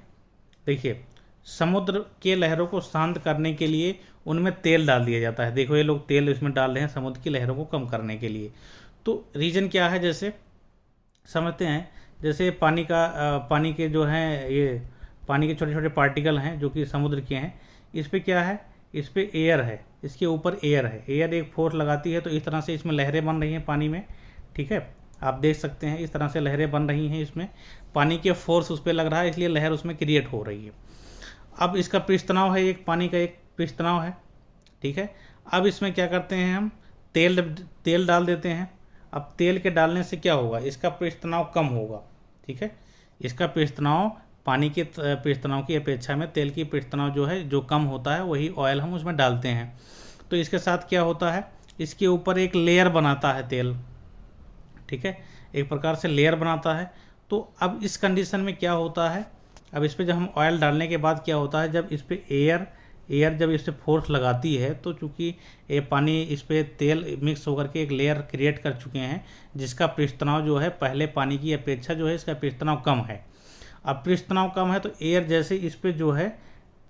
A: देखिए समुद्र के लहरों को शांत करने के लिए उनमें तेल डाल दिया जाता है। देखो ये लोग तेल इसमें डाल रहे हैं समुद्र की लहरों को कम करने के लिए। तो रीजन क्या है, जैसे समझते हैं, जैसे पानी के जो हैं ये पानी के छोटे छोटे पार्टिकल हैं जो कि समुद्र के हैं, इस पे क्या है, इस पे एयर है, इसके ऊपर एयर है, एयर एक फोर्स लगाती है तो इस तरह से इसमें लहरें बन रही हैं पानी में। ठीक है, आप देख सकते हैं इस तरह से लहरें बन रही हैं, इसमें पानी के फोर्स उस पर लग रहा है इसलिए लहर उसमें क्रिएट हो रही है। अब इसका पृष्ठ तनाव है, एक पानी का एक पृष्ठ तनाव है। ठीक है, अब इसमें क्या करते हैं हम, तेल डाल देते हैं। अब तेल के डालने से क्या होगा, इसका पृष्ठ तनाव कम होगा। ठीक है, इसका पृष्ठ तनाव पानी के पृष्ठ तनाव की अपेक्षा में तेल की पृष्ठ तनाव जो है जो कम होता है वही ऑयल हम उसमें डालते हैं। तो इसके साथ क्या होता है, इसके ऊपर एक लेयर बनाता है तेल। ठीक है, एक प्रकार से लेयर बनाता है। तो अब इस कंडीशन में क्या होता है, अब इस पर जब हम ऑयल डालने के बाद क्या होता है, जब इस पर एयर जब इस पर फोर्स लगाती है तो चूंकि ये पानी इस पर तेल मिक्स होकर के एक लेयर क्रिएट कर चुके हैं जिसका पृष्ठ तनाव जो है पहले पानी की अपेक्षा जो है इसका पृष्ठ तनाव कम है। अब पृष्ठ तनाव कम है तो एयर जैसे इस पर जो है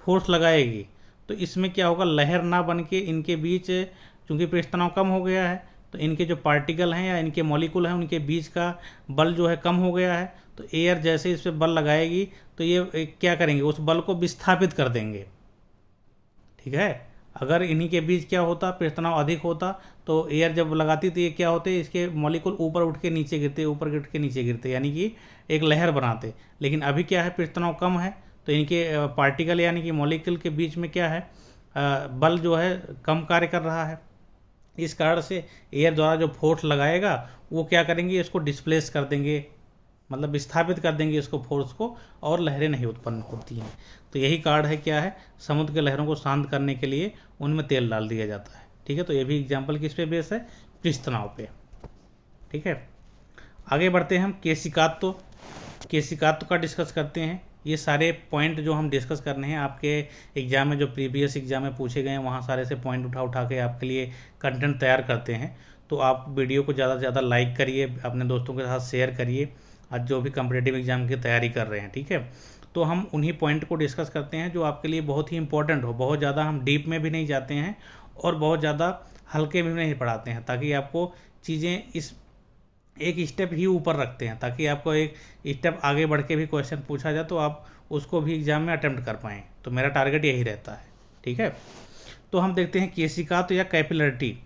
A: फोर्स लगाएगी तो इसमें क्या होगा, लहर ना बन के इनके बीच, चूँकि पृष्ठ तनाव कम हो गया है तो इनके जो पार्टिकल हैं या इनके मॉलिक्यूल हैं उनके बीच का बल जो है कम हो गया है। तो एयर जैसे इस पर बल लगाएगी तो ये क्या करेंगे, उस बल को विस्थापित कर देंगे। ठीक है, अगर इन्हीं के बीच क्या होता, पृष्ठ तनाव अधिक होता तो एयर जब लगाती तो ये क्या होते, इसके मॉलिक्यूल ऊपर उठ के नीचे गिरते, ऊपर उठ के नीचे गिरते, यानी कि एक लहर बनाते। लेकिन अभी क्या है, पृष्ठ तनाव कम है तो इनके पार्टिकल यानी कि मॉलिक्यूल के बीच में क्या है, बल जो है कम कार्य कर रहा है। इस कारण से एयर द्वारा जो फोर्स लगाएगा वो क्या करेंगे, इसको डिस्प्लेस कर देंगे, मतलब विस्थापित कर देंगे इसको फोर्स को, और लहरें नहीं उत्पन्न होती हैं। तो यही कारण है क्या है, समुद्र के लहरों को शांत करने के लिए उनमें तेल डाल दिया जाता है। ठीक है, तो ये भी एग्जाम्पल किस पे बेस है, पृष्ठ तनाव पे। ठीक है, आगे बढ़ते हैं हम केशिकात्व का डिस्कस करते हैं। ये सारे पॉइंट जो हम डिस्कस कर रहे हैं आपके एग्जाम में, जो प्रीवियस एग्जाम में पूछे गए हैं वहाँ सारे से पॉइंट उठा के आपके लिए कंटेंट तैयार करते हैं। तो आप वीडियो को ज़्यादा से ज़्यादा लाइक करिए, अपने दोस्तों के साथ शेयर करिए, आज जो भी कॉम्पिटिटिव एग्जाम की तैयारी कर रहे हैं। ठीक है, तो हम उन्हीं पॉइंट को डिस्कस करते हैं जो आपके लिए बहुत ही इंपॉर्टेंट हो। बहुत ज़्यादा हम डीप में भी नहीं जाते हैं और बहुत ज़्यादा हल्के में भी नहीं पढ़ाते हैं, ताकि आपको चीज़ें इस एक स्टेप ही ऊपर रखते हैं, ताकि आपको एक स्टेप आगे बढ़ के भी क्वेश्चन पूछा जाए तो आप उसको भी एग्जाम में अटेम्प्ट कर पाएँ। तो मेरा टारगेट यही रहता है। ठीक है, तो हम देखते हैं केशिकात्व या कैपिलरिटी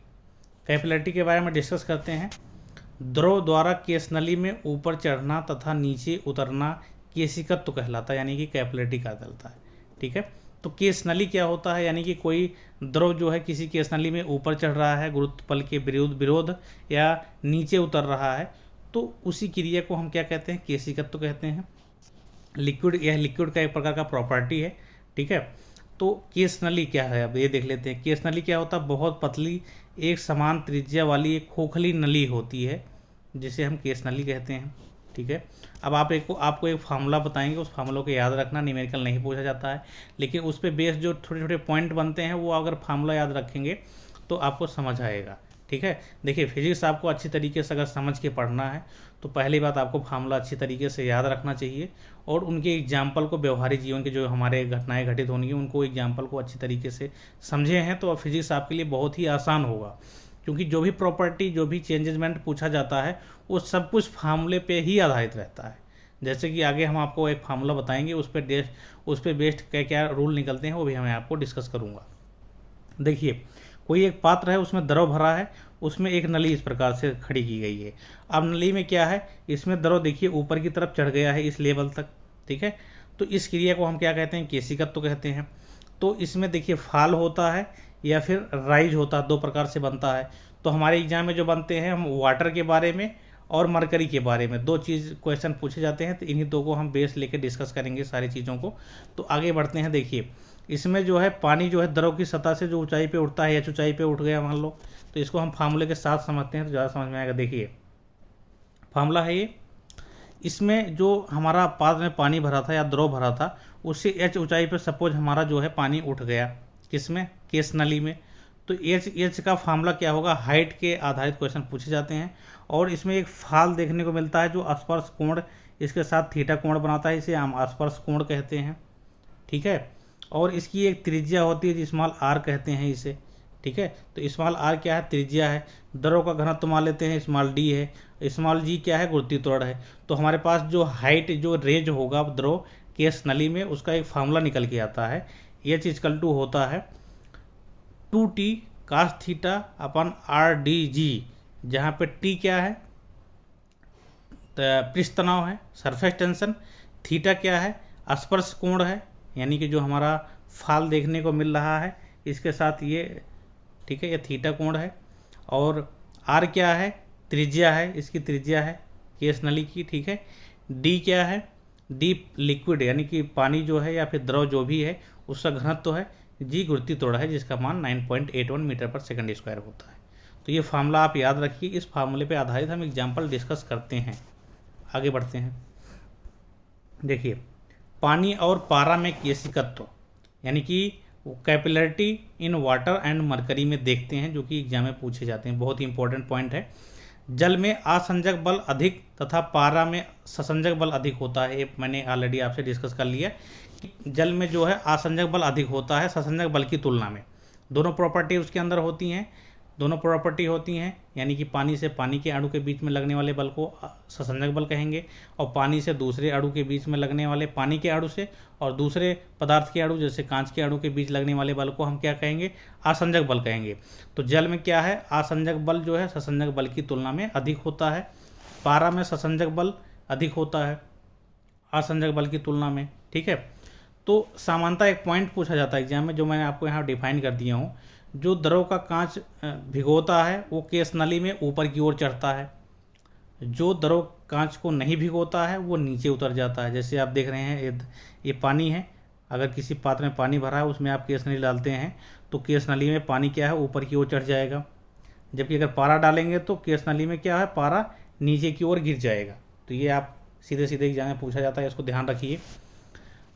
A: के बारे में डिस्कस करते हैं। द्रव द्वारा केशनली में ऊपर चढ़ना तथा नीचे उतरना केशिकत्व कहलाता है, यानी कि कैपिलरिटी कहलाता है। ठीक है, तो केस नली क्या होता है, यानी कि कोई द्रव जो है किसी केस नली में ऊपर चढ़ रहा है गुरुत्व बल के विरोध या नीचे उतर रहा है, तो उसी क्रिया को हम क्या कहते हैं, केशिकत्व कहते हैं। लिक्विड, यह लिक्विड का एक प्रकार का प्रॉपर्टी है, ठीक है। तो केस नली क्या है, अब ये देख लेते हैं। केस नली क्या होता है, बहुत पतली एक समान त्रिज्या वाली एक खोखली नली होती है, जिसे हम केस नली कहते हैं, ठीक है। अब आपको एक फार्मूला बताएंगे, उस फार्मूला को याद रखना, न्यूमेरिकल नहीं पूछा जाता है, लेकिन उस पर बेस जो छोटे छोटे पॉइंट बनते हैं वो अगर फार्मूला याद रखेंगे तो आपको समझ आएगा, ठीक है। देखिए फिजिक्स आपको अच्छी तरीके से अगर समझ के पढ़ना है तो पहली बात आपको फार्मूला अच्छी तरीके से याद रखना चाहिए, और उनके एग्जाम्पल को, व्यवहारिक जीवन के जो हमारे घटनाएं घटित होंगी उनको एग्जाम्पल को अच्छी तरीके से समझे हैं तो फिजिक्स आपके लिए बहुत ही आसान होगा, क्योंकि जो भी प्रॉपर्टी, जो भी चेंजमेंट पूछा जाता है वो सब कुछ फार्मूले पे ही आधारित रहता है। जैसे कि आगे हम आपको एक फार्मूला बताएंगे, उस पर बेस्ड क्या क्या रूल निकलते हैं वो भी मैं आपको डिस्कस करूँगा। देखिए कोई एक पात्र है, उसमें द्रव भरा है, उसमें एक नली इस प्रकार से खड़ी की गई है। अब नली में क्या है, इसमें द्रव देखिए ऊपर की तरफ चढ़ गया है इस लेवल तक, ठीक है। तो इस क्रिया को हम क्या कहते हैं, केशिकत्व कहते हैं। तो इसमें देखिए फाल होता है या फिर राइज होता है, दो प्रकार से बनता है। तो हमारे एग्जाम में जो बनते हैं, हम वाटर के बारे में और मरकरी के बारे में दो चीज़ क्वेश्चन पूछे जाते हैं, तो इन्हीं दो को हम बेस लेके डिस्कस करेंगे सारी चीज़ों को। तो आगे बढ़ते हैं। देखिए इसमें जो है पानी जो है द्रव की सतह से जो ऊंचाई पे उठता है या ऊंचाई पे उठ गया मान लो, तो इसको हम फार्मूले के साथ समझते हैं तो ज़्यादा समझ में आएगा। देखिए फार्मूला है ये, इसमें जो हमारा पात्र में पानी भरा था या द्रव भरा था, उससे एच ऊंचाई पे सपोज हमारा जो है पानी उठ गया, किसमें, केस नली में। तो एच का फार्मूला क्या होगा, हाइट के आधारित क्वेश्चन पूछे जाते हैं। और इसमें एक फाल देखने को मिलता है जो स्पर्श कोण इसके साथ थीटा कोण बनाता है, इसे हम स्पर्श कोण कहते हैं, ठीक है। और इसकी एक त्रिज्या होती है स्मॉल आर कहते हैं इसे, ठीक है। तो स्मॉल आर क्या है, त्रिज्या है। द्रव का घनत्व मान लेते हैं स्मॉल डी है, स्मॉल जी क्या है, गुरुत्वीय त्वरण है। तो हमारे पास जो हाइट, जो रेंज होगा द्रव केस नली में, उसका एक फार्मूला निकल के आता है। एच इक्वल टू होता है 2t cos थीटा अपन आर डी जी, जहाँ पे टी क्या है, पृष्ठ तनाव है, सरफेस टेंशन। थीटा क्या है, स्पर्श कोण है, यानी कि जो हमारा फाल देखने को मिल रहा है इसके साथ ये, ठीक है, ये थीटा कोण है। और आर क्या है, त्रिज्या है, इसकी त्रिज्या है केस नली की, ठीक है। डी क्या है, डी लिक्विड यानी कि पानी जो है या फिर द्रव जो भी है उसका घनत्व है। जी गुरुत्वीय त्वरण है जिसका मान 9.81 मीटर पर सेकंड स्क्वायर होता है। तो ये फार्मूला आप याद रखिए, इस फार्मूले पे आधारित हम एग्जाम्पल डिस्कस करते हैं। आगे बढ़ते हैं। देखिए पानी और पारा में केशिकत्व यानी कि capillarity in water and mercury में देखते हैं, जो कि एग्जाम में पूछे जाते हैं। बहुत ही इंपॉर्टेंट पॉइंट है। जल में आसंजक बल अधिक तथा पारा में ससंजक बल अधिक होता है। ये मैंने ऑलरेडी आपसे डिस्कस कर लिया कि जल में जो है आसंजक बल अधिक होता है ससंजक बल की तुलना में। दोनों प्रॉपर्टी उसके अंदर होती हैं, दोनों प्रॉपर्टी होती हैं, यानी कि पानी से पानी के अणु के बीच में लगने वाले बल को ससंजक बल कहेंगे, और पानी से दूसरे अणु के बीच में लगने वाले, पानी के अणु से और दूसरे पदार्थ के अणु जैसे कांच के अणु के बीच लगने वाले बल को हम क्या कहेंगे, आसंजक बल कहेंगे। तो जल में क्या है, आसंजक बल जो है ससंजक बल की तुलना में अधिक होता है। पारा में ससंजक बल अधिक होता है आसंजक बल की तुलना में, ठीक है। तो समानता एक पॉइंट पूछा जाता है एग्जाम में, जो मैंने आपको यहाँ डिफाइन कर दिया हूँ। जो द्रव का कांच भिगोता है वो केस नली में ऊपर की ओर चढ़ता है, जो द्रव कांच को नहीं भिगोता है वो नीचे उतर जाता है। जैसे आप देख रहे हैं ये पानी है, अगर किसी पात्र में पानी भरा है उसमें आप केस नली डालते हैं तो केस नली में पानी क्या है, ऊपर की ओर चढ़ जाएगा। जबकि अगर पारा डालेंगे तो केस नली में क्या है, पारा नीचे की ओर गिर जाएगा। तो ये आप सीधे सीधे एग्जाम में पूछा जाता है, इसको ध्यान रखिए।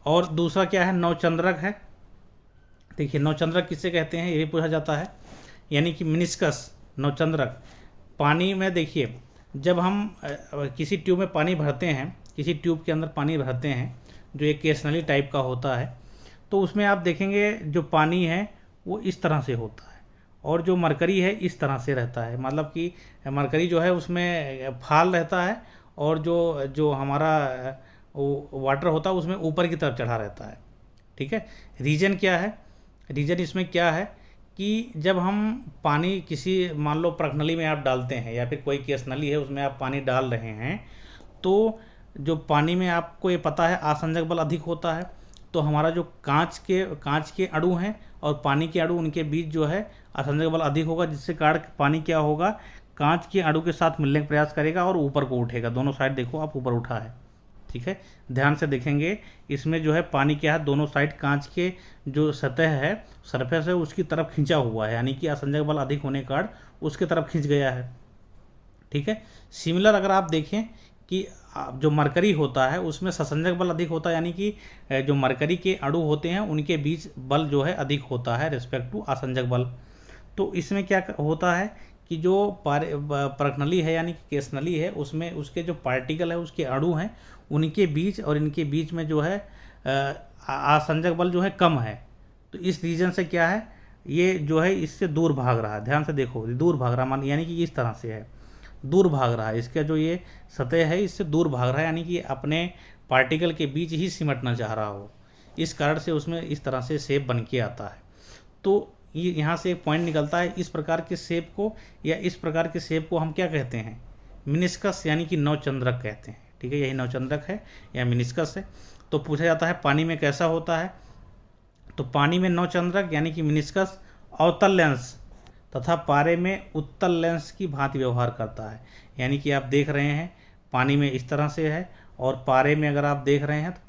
A: और दूसरा क्या है, नवचंद्रक है। देखिए नवचंद्रक किससे कहते हैं, ये भी पूछा जाता है, यानी कि मिनिस्कस नवचंद्रक। पानी में देखिए जब हम किसी ट्यूब में पानी भरते हैं, किसी ट्यूब के अंदर पानी भरते हैं जो एक केस नली टाइप का होता है, तो उसमें आप देखेंगे जो पानी है वो इस तरह से होता है और जो मरकरी है इस तरह से रहता है। मतलब कि मरकरी जो है उसमें फाल रहता है और जो जो हमारा वाटर होता है उसमें ऊपर की तरफ चढ़ा रहता है, ठीक है। रीजन क्या है, रीजन इसमें क्या है कि जब हम पानी किसी मान लो प्रखनली में आप डालते हैं या फिर कोई केस नली है उसमें आप पानी डाल रहे हैं, तो जो पानी में आपको ये पता है आसंजक बल अधिक होता है, तो हमारा जो कांच के अणु हैं और पानी के अणु, उनके बीच जो है असंजक बल अधिक होगा, जिससे कारण पानी क्या होगा, कांच के अणु के साथ मिलने का प्रयास करेगा और ऊपर को उठेगा। दोनों साइड देखो आप, ऊपर उठा है। ठीक है, ध्यान से देखेंगे, इसमें जो है पानी क्या है, दोनों साइड कांच के जो सतह है, सरफेस है, उसकी तरफ खींचा हुआ है, यानी कि असंजक बल अधिक होने के कारण उसके तरफ खींच गया है। ठीक है, सिमिलर अगर आप देखें कि जो मरकरी होता है उसमें ससंजक बल अधिक होता है, यानी कि जो मरकरी के अणु होते हैं उनके बीच बल जो है अधिक होता है रिस्पेक्ट टू असंजक बल। तो इसमें क्या होता है कि जो परखनली है यानी कि केस नली है, उसमें उसके जो पार्टिकल है, उसके अणु हैं, उनके बीच और इनके बीच में जो है असंजक बल जो है कम है। तो इस रीजन से क्या है, ये जो है इससे दूर भाग रहा है। ध्यान से देखो, दूर भाग रहा मान, यानी कि इस तरह से है, दूर भाग रहा है, इसका जो ये सतह है इससे दूर भाग रहा है, यानी कि अपने पार्टिकल के बीच ही सिमटना चाह रहा हो। इस कारण से उसमें इस तरह से शेप बन के आता है। तो ये यहाँ से एक पॉइंट निकलता है, इस प्रकार के शेप को या इस प्रकार के शेप को हम क्या कहते हैं, मिनिस्कस यानी कि नवचंद्रक कहते हैं। ठीक है, यही नवचंद्रक है या मिनिस्कस है। तो पूछा जाता है पानी में कैसा होता है, तो पानी में नवचंद्रक यानी कि मिनिस्कस अवतल लेंस तथा पारे में उत्तल लेंस की भांति व्यवहार करता है। यानी कि आप देख रहे हैं पानी में इस तरह से है और पारे में अगर आप देख रहे हैं तो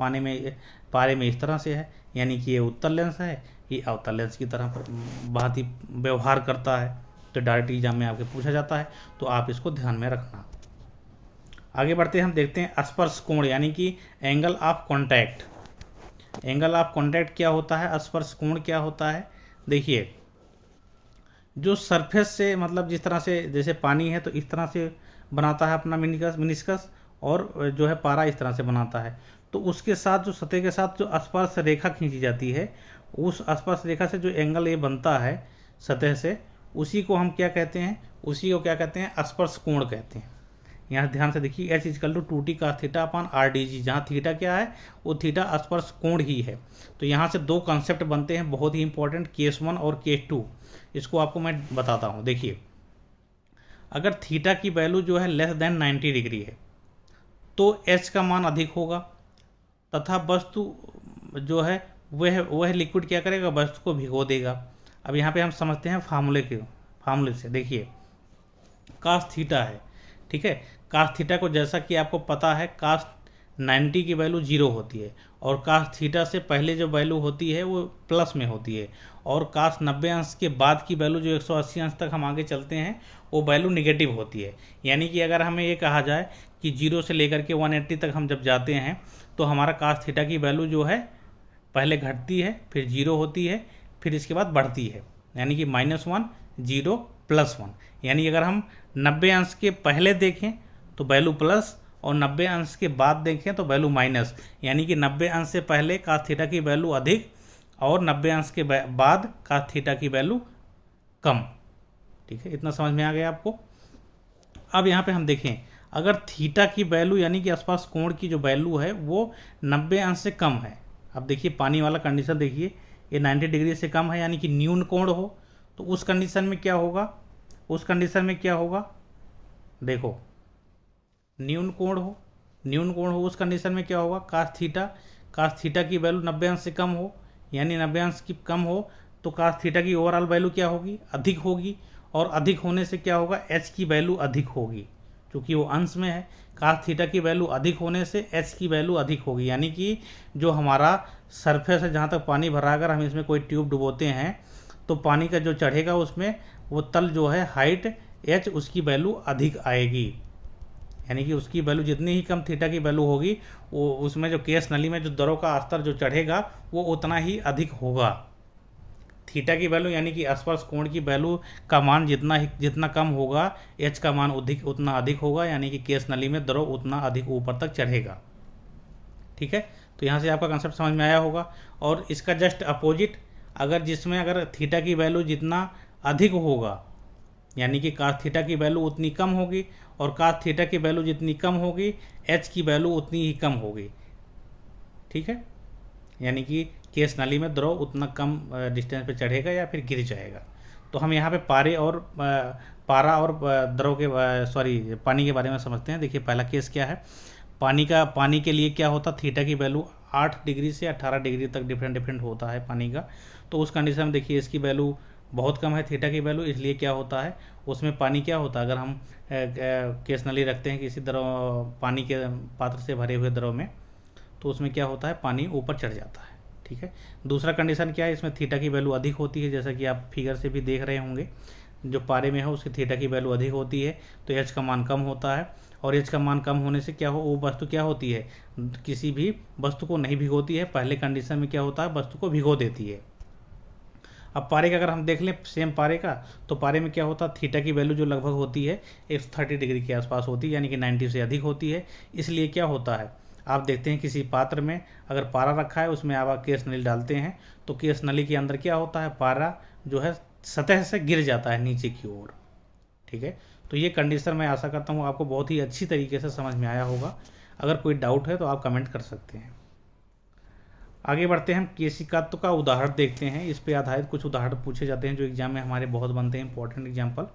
A: पारे में इस तरह से है, यानी कि ये उत्तल लेंस है, ये अवतल लेंस की तरह भांति व्यवहार करता है। तो डायरेक्ट एग्जाम में आपके पूछा जाता है, तो आप इसको ध्यान में रखना। आगे बढ़ते हैं, हम देखते हैं स्पर्श कोण यानी कि angle of contact. Angle of contact क्या होता है, स्पर्श कोण क्या होता है। देखिए, जो सरफेस से मतलब जिस तरह से जैसे पानी है तो इस तरह से बनाता है अपना मिनिस्कस, और जो है पारा इस तरह से बनाता है। तो उसके साथ जो सतह के साथ जो स्पर्श रेखा खींची जाती है, उस स्पर्श रेखा से जो एंगल ये बनता है सतह से, उसी को हम क्या कहते हैं, उसी को क्या कहते हैं, स्पर्श कोण कहते हैं। यहाँ ध्यान से देखिए, H = 2t cos theta upon RdG, जहाँ थीटा क्या है, वो थीटा स्पर्श कोण ही है। तो यहाँ से दो कॉन्सेप्ट बनते हैं बहुत ही इंपॉर्टेंट, केस 1 और केस 2। इसको आपको मैं बताता हूँ। देखिए, अगर थीटा की वैल्यू जो है लेस देन 90 डिग्री है तो H का मान अधिक होगा, तथा वस्तु जो है वह लिक्विड क्या करेगा, वस्तु को भिगो देगा। अब यहाँ पे हम समझते हैं फार्मूले से। देखिए, कास थीटा है, ठीक है, कास थीटा को जैसा कि आपको पता है कास 90 की वैल्यू 0 होती है, और कास थीटा से पहले जो वैल्यू होती है वो प्लस में होती है, और कास 90 अंश के बाद की वैल्यू जो 180 अंश तक हम आगे चलते हैं वो वैल्यू निगेटिव होती है। यानी कि अगर हमें ये कहा जाए कि 0 से लेकर के 180 तक हम जब जाते हैं तो हमारा कास थीटा की वैल्यू जो है पहले घटती है, फिर 0 होती है, फिर इसके बाद बढ़ती है, यानी कि -1 0 +1। यानी अगर हम 90 अंश के पहले देखें तो वैल्यू प्लस, और 90 अंश के बाद देखें तो वैल्यू माइनस। यानी कि 90 अंश से पहले कास थीटा की वैल्यू अधिक और 90 अंश के बाद कास थीटा की वैल्यू कम। ठीक है, इतना समझ में आ गया आपको। अब यहाँ पे हम देखें, अगर थीटा की वैल्यू यानी कि स्पर्श कोण की जो वैल्यू है वो 90 अंश से कम है। अब देखिए पानी वाला कंडीशन देखिए, ये 90 डिग्री से कम है यानी कि न्यून कोण हो, तो उस कंडीशन में क्या होगा, उस कंडीशन में क्या होगा, देखो न्यून कोण हो, उस कंडीशन में क्या होगा, कास थीटा की वैल्यू 90 अंश से कम हो, यानी 90 अंश की कम हो तो कास थीटा की ओवरऑल वैल्यू क्या होगी, अधिक होगी, और अधिक होने से क्या होगा, H की वैल्यू अधिक होगी, क्योंकि वो अंश में है। कास थीटा की वैल्यू अधिक होने से H की वैल्यू अधिक होगी, यानी कि जो हमारा सरफेस है जहाँ तक पानी भरा, अगर हम इसमें कोई ट्यूब डुबोते हैं तो पानी का जो चढ़ेगा उसमें वो तल जो है हाइट H, उसकी वैल्यू अधिक आएगी। यानी कि उसकी वैल्यू जितनी ही कम थीटा की वैल्यू होगी, वो उसमें जो केस नली में जो दरों का स्तर जो चढ़ेगा वो उतना ही अधिक होगा। थीटा की वैल्यू यानी कि स्पर्श कोण की वैल्यू का मान जितना कम होगा, H का मान उतना अधिक होगा, यानी कि केस नली में दरों उतना अधिक ऊपर तक चढ़ेगा। ठीक है, तो यहाँ से आपका कंसेप्ट समझ में आया होगा। और इसका जस्ट अपोजिट, अगर थीटा की वैल्यू जितना अधिक होगा, यानी कि कास थीटा की वैल्यू उतनी कम होगी, और कास थीटा की वैल्यू जितनी कम होगी H की वैल्यू उतनी ही कम होगी। ठीक है, यानी कि केस नली में द्रव उतना कम डिस्टेंस पे चढ़ेगा या फिर गिर जाएगा। तो हम यहाँ पे पारा और द्रव के पानी के बारे में समझते हैं। देखिए पहला केस क्या है, पानी के लिए क्या होता, थीटा की वैल्यू 8 डिग्री से 18 डिग्री तक डिफरेंट होता है पानी का। तो उस कंडीशन में देखिए इसकी वैल्यू बहुत कम है, थीटा की वैल्यू, इसलिए क्या होता है उसमें पानी क्या होता है, अगर हम केस नली रखते हैं किसी द्रव पानी के पात्र से भरे हुए द्रव में, तो उसमें क्या होता है पानी ऊपर चढ़ जाता है। ठीक है। दूसरा कंडीशन क्या है, इसमें थीटा की वैल्यू अधिक होती है, जैसा कि आप फिगर से भी देख रहे होंगे, जो पारे में है उसकी थीटा की वैल्यू अधिक होती है, तो एच का मान कम होता है। और एच का मान कम होने से क्या हो, वो वस्तु क्या होती है, किसी भी वस्तु को नहीं भिगोती है। पहले कंडीशन में क्या होता है, वस्तु को भिगो देती है। अब पारे का अगर हम देख लें सेम पारे का, तो पारे में क्या होता है, थीटा की वैल्यू जो लगभग होती है 130 डिग्री के आसपास होती है, यानी कि 90 से अधिक होती है। इसलिए क्या होता है, आप देखते हैं किसी पात्र में अगर पारा रखा है, उसमें आप केस नली डालते हैं, तो केस नली के अंदर क्या होता है, पारा जो है सतह से गिर जाता है नीचे की ओर। ठीक है। तो ये कंडीशन मैं आशा करता हूँ आपको बहुत ही अच्छी तरीके से समझ में आया होगा। अगर कोई डाउट है तो आप कमेंट कर सकते हैं। आगे बढ़ते हैं, हम केशिकात्व का उदाहरण देखते हैं। इस पे आधारित कुछ उदाहरण पूछे जाते हैं जो एग्जाम में हमारे बहुत बनते हैं, इंपॉर्टेंट एग्जाम्पल।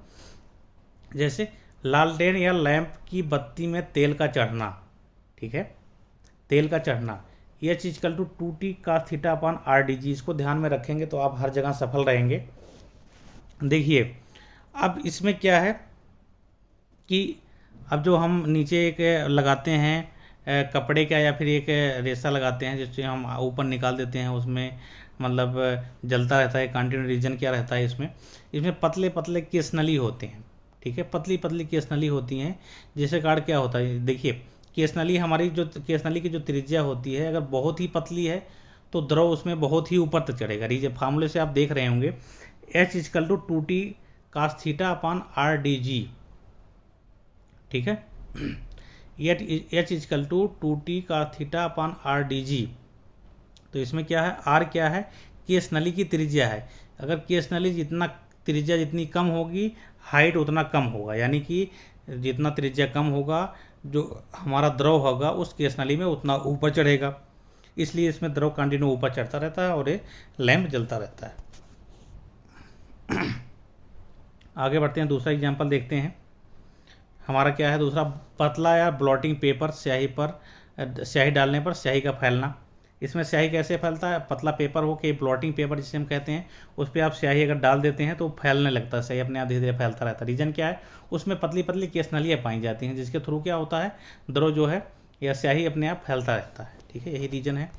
A: जैसे लालटेन या लैंप की बत्ती में तेल का चढ़ना। ठीक है, तेल का चढ़ना, H equal to 2t cos theta upon RDG। इसको ध्यान में रखेंगे तो आप हर जगह सफल रहेंगे। देखिए अब इसमें क्या है कि अब जो हम नीचे एक लगाते हैं कपड़े का या फिर एक रेसा लगाते हैं जिससे हम ऊपर निकाल देते हैं, उसमें मतलब जलता रहता है। कंटिन्यू रीजन क्या रहता है इसमें, इसमें पतले पतले केस नली होते हैं। ठीक है, पतली पतली केस नली होती हैं, जिससे कारण क्या होता है, देखिए केस नली हमारी जो केस नली की जो त्रिज्या होती है अगर बहुत ही पतली है तो द्रव उसमें बहुत ही ऊपर तक चढ़ेगा। रीजन फार्मूले से आप देख रहे होंगे, h equal to 2t cos theta upon RDG। ठीक है, h equal to 2t cos theta upon RDG। तो इसमें क्या है, आर क्या है, केस नली की त्रिज्या है। अगर केस नली जितना त्रिज्या जितनी कम होगी, हाइट उतना कम होगा, यानी कि जितना त्रिज्या कम होगा जो हमारा द्रव होगा उस केस नली में उतना ऊपर चढ़ेगा। इसलिए इसमें द्रव कंटिन्यू ऊपर चढ़ता रहता है और ये लैंप जलता रहता है। आगे बढ़ते हैं, दूसरा एग्जांपल देखते हैं। हमारा क्या है दूसरा, पतला या ब्लॉटिंग पेपर, स्याही डालने पर स्याही का फैलना। इसमें स्याही कैसे फैलता है, पतला पेपर हो कि ब्लॉटिंग पेपर जिसे हम कहते हैं, उस पर आप स्याही अगर डाल देते हैं तो फैलने लगता है, स्याही अपने आप धीरे धीरे फैलता रहता है। रीजन क्या है, उसमें पतली पतली केस नलियाँ पाई जाती हैं जिसके थ्रू क्या होता है, द्रव जो है या स्याही अपने आप फैलता रहता है। ठीक है, यही रीजन है।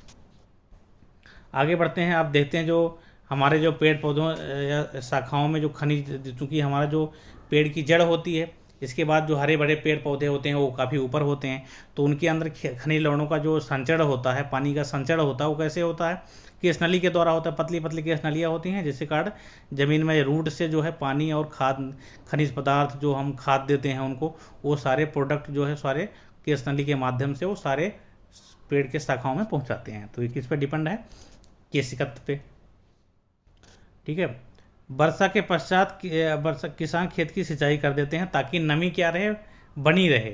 A: आगे बढ़ते हैं, आप देखते हैं जो हमारे जो पेड़ पौधों या शाखाओं में जो खनिज, चूँकि हमारा जो पेड़ की जड़ होती है, इसके बाद जो हरे भरे पेड़ पौधे होते हैं वो काफ़ी ऊपर होते हैं, तो उनके अंदर खनिज लवणों का जो संचरण होता है, पानी का संचरण होता है, वो कैसे होता है, केस नली के द्वारा होता है। पतली पतली केस नलियाँ होती हैं जिसके कारण ज़मीन में रूट से जो है पानी और खाद, खनिज पदार्थ जो हम खाद देते हैं उनको, वो सारे प्रोडक्ट जो है सारे केस नली के माध्यम से वो सारे पेड़ के शाखाओं में पहुँचाते हैं। तो ये किस पर डिपेंड है, केशिकात्व पे। ठीक है, वर्षा के पश्चात किसान खेत की सिंचाई कर देते हैं ताकि नमी क्या रहे, बनी रहे,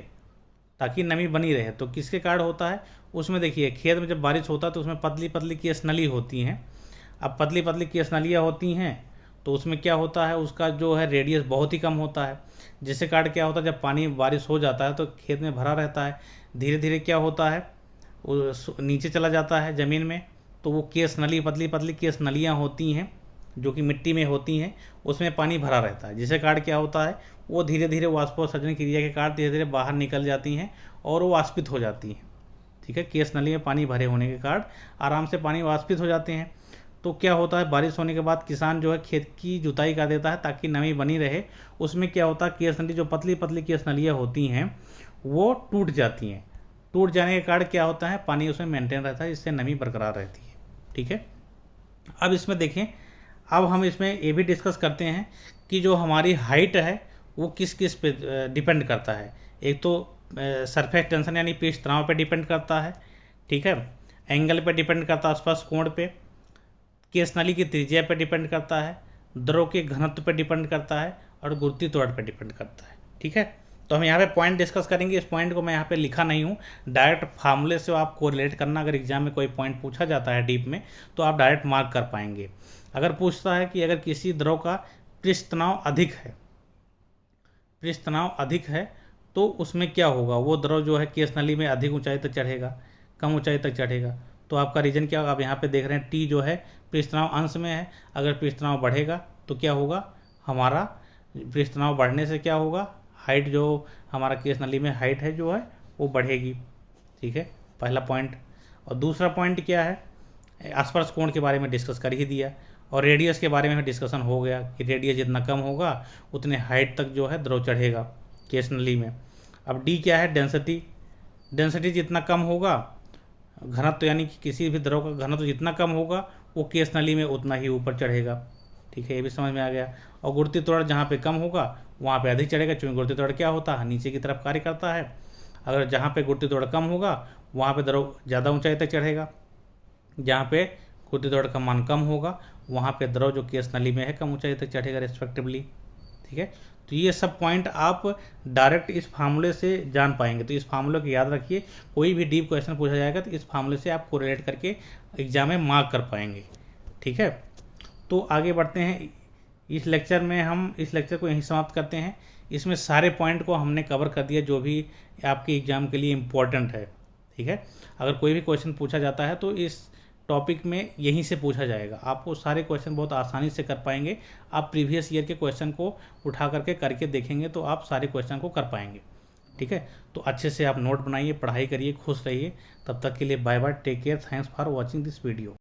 A: ताकि नमी बनी रहे। तो किसके कारण होता है, उसमें देखिए खेत में जब बारिश होता है तो उसमें पतली पतली केस नली होती हैं। अब पतली पतली केस नलियाँ होती हैं तो उसमें क्या होता है, उसका जो है रेडियस बहुत ही कम होता है, जिससे कारण क्या होता है, जब पानी बारिश हो जाता है तो खेत में भरा रहता है, धीरे धीरे क्या होता है वो नीचे चला जाता है ज़मीन में। तो वो केस नली, पतली पतली केस नलियाँ होती हैं जो कि मिट्टी में होती हैं, उसमें पानी भरा रहता है, जिससे कारण क्या होता है, वो धीरे धीरे वाष्पोत्सर्जन क्रिया के कारण धीरे धीरे बाहर निकल जाती हैं और वो वाष्पित हो जाती हैं। ठीक है, केस नली में पानी भरे होने के कारण आराम से पानी वाष्पित हो जाते हैं। तो क्या होता है, बारिश होने के बाद किसान जो है खेत की जुताई कर देता है ताकि नमी बनी रहे। उसमें क्या होता है, केस नली जो पतली पतली केस नलियाँ होती हैं वो टूट जाती हैं। टूट जाने के कारण क्या होता है, पानी उसमें मेंटेन रहता है, इससे नमी बरकरार रहती है। ठीक है, अब इसमें देखें, अब हम इसमें ये भी डिस्कस करते हैं कि जो हमारी हाइट है वो किस किस पे डिपेंड करता है। एक तो सरफेस टेंशन यानी पृष्ठ तनाव पे डिपेंड करता है। ठीक है, एंगल पे डिपेंड करता है, स्पर्श कोण पे, केस नली की त्रिज्या पे डिपेंड करता है, द्रव के घनत्व पे डिपेंड करता है और गुरुत्वीय त्वरण पे डिपेंड करता है। ठीक है, तो हम यहाँ पे पॉइंट डिस्कस करेंगे। इस पॉइंट को मैं यहाँ पे लिखा नहीं हूँ, डायरेक्ट फार्मूले से आप कोरिलेट करना। अगर एग्जाम में कोई पॉइंट पूछा जाता है डीप में तो आप डायरेक्ट मार्क कर पाएंगे। अगर पूछता है कि अगर किसी द्रव का पृष्ठ तनाव अधिक है तो उसमें क्या होगा, वो द्रव जो है केस नली में अधिक ऊंचाई तक चढ़ेगा, कम ऊंचाई तक चढ़ेगा। तो आपका रीजन क्या होगा, आप यहाँ पे देख रहे हैं टी जो है पृष्ठ तनाव अंश में है। अगर पृष्ठ तनाव बढ़ेगा तो क्या होगा, हमारा पृष्ठ तनाव बढ़ने से क्या होगा, हाइट जो हमारा केस नली में हाइट है जो है वो बढ़ेगी। ठीक है, पहला पॉइंट। और दूसरा पॉइंट क्या है, स्पर्श कोण के बारे में डिस्कस कर ही दिया, और रेडियस के बारे में डिस्कशन हो गया कि रेडियस जितना कम होगा उतने हाइट तक जो है द्रव चढ़ेगा केस नली में। अब डी क्या है, डेंसिटी। डेंसिटी जितना कम होगा, घनत्व यानी कि किसी भी द्रव का घनत्व जितना कम होगा वो केस नली में उतना ही ऊपर चढ़ेगा। ठीक है, ये भी समझ में आ गया। और गुरुत्वीय त्वरण जहाँ पे कम होगा वहाँ पे अधिक चढ़ेगा, क्योंकि गुरुत्वीय त्वरण क्या होता है, नीचे की तरफ कार्य करता है। अगर जहाँ पे गुरुत्वीय त्वरण कम होगा वहाँ पे द्रव ज़्यादा ऊंचाई तक चढ़ेगा, जहाँ पे गुरुत्वीय त्वरण का मान कम होगा वहाँ पे द्रव जो केस नली में है कम ऊंचाई तक चढ़ेगा रिस्पेक्टिवली। ठीक है, तो ये सब पॉइंट आप डायरेक्ट इस फार्मूले से जान पाएंगे। तो इस फार्मूले को याद रखिए, कोई भी डीप क्वेश्चन पूछा जाएगा तो इस फार्मूले से आप कोरिलेट करके एग्जाम में मार्क कर पाएंगे। ठीक है, तो आगे बढ़ते हैं। इस लेक्चर में हम इस लेक्चर को यहीं समाप्त करते हैं। इसमें सारे पॉइंट को हमने कवर कर दिया जो भी आपके एग्जाम के लिए इम्पोर्टेंट है। ठीक है, अगर कोई भी क्वेश्चन पूछा जाता है तो इस टॉपिक में यहीं से पूछा जाएगा, आपको सारे क्वेश्चन बहुत आसानी से कर पाएंगे। आप प्रीवियस ईयर के क्वेश्चन को उठा करके देखेंगे तो आप सारे क्वेश्चन को कर पाएंगे। ठीक है, तो अच्छे से आप नोट बनाइए, पढ़ाई करिए, खुश रहिए। तब तक के लिए bye bye, take care, thanks for watching this video.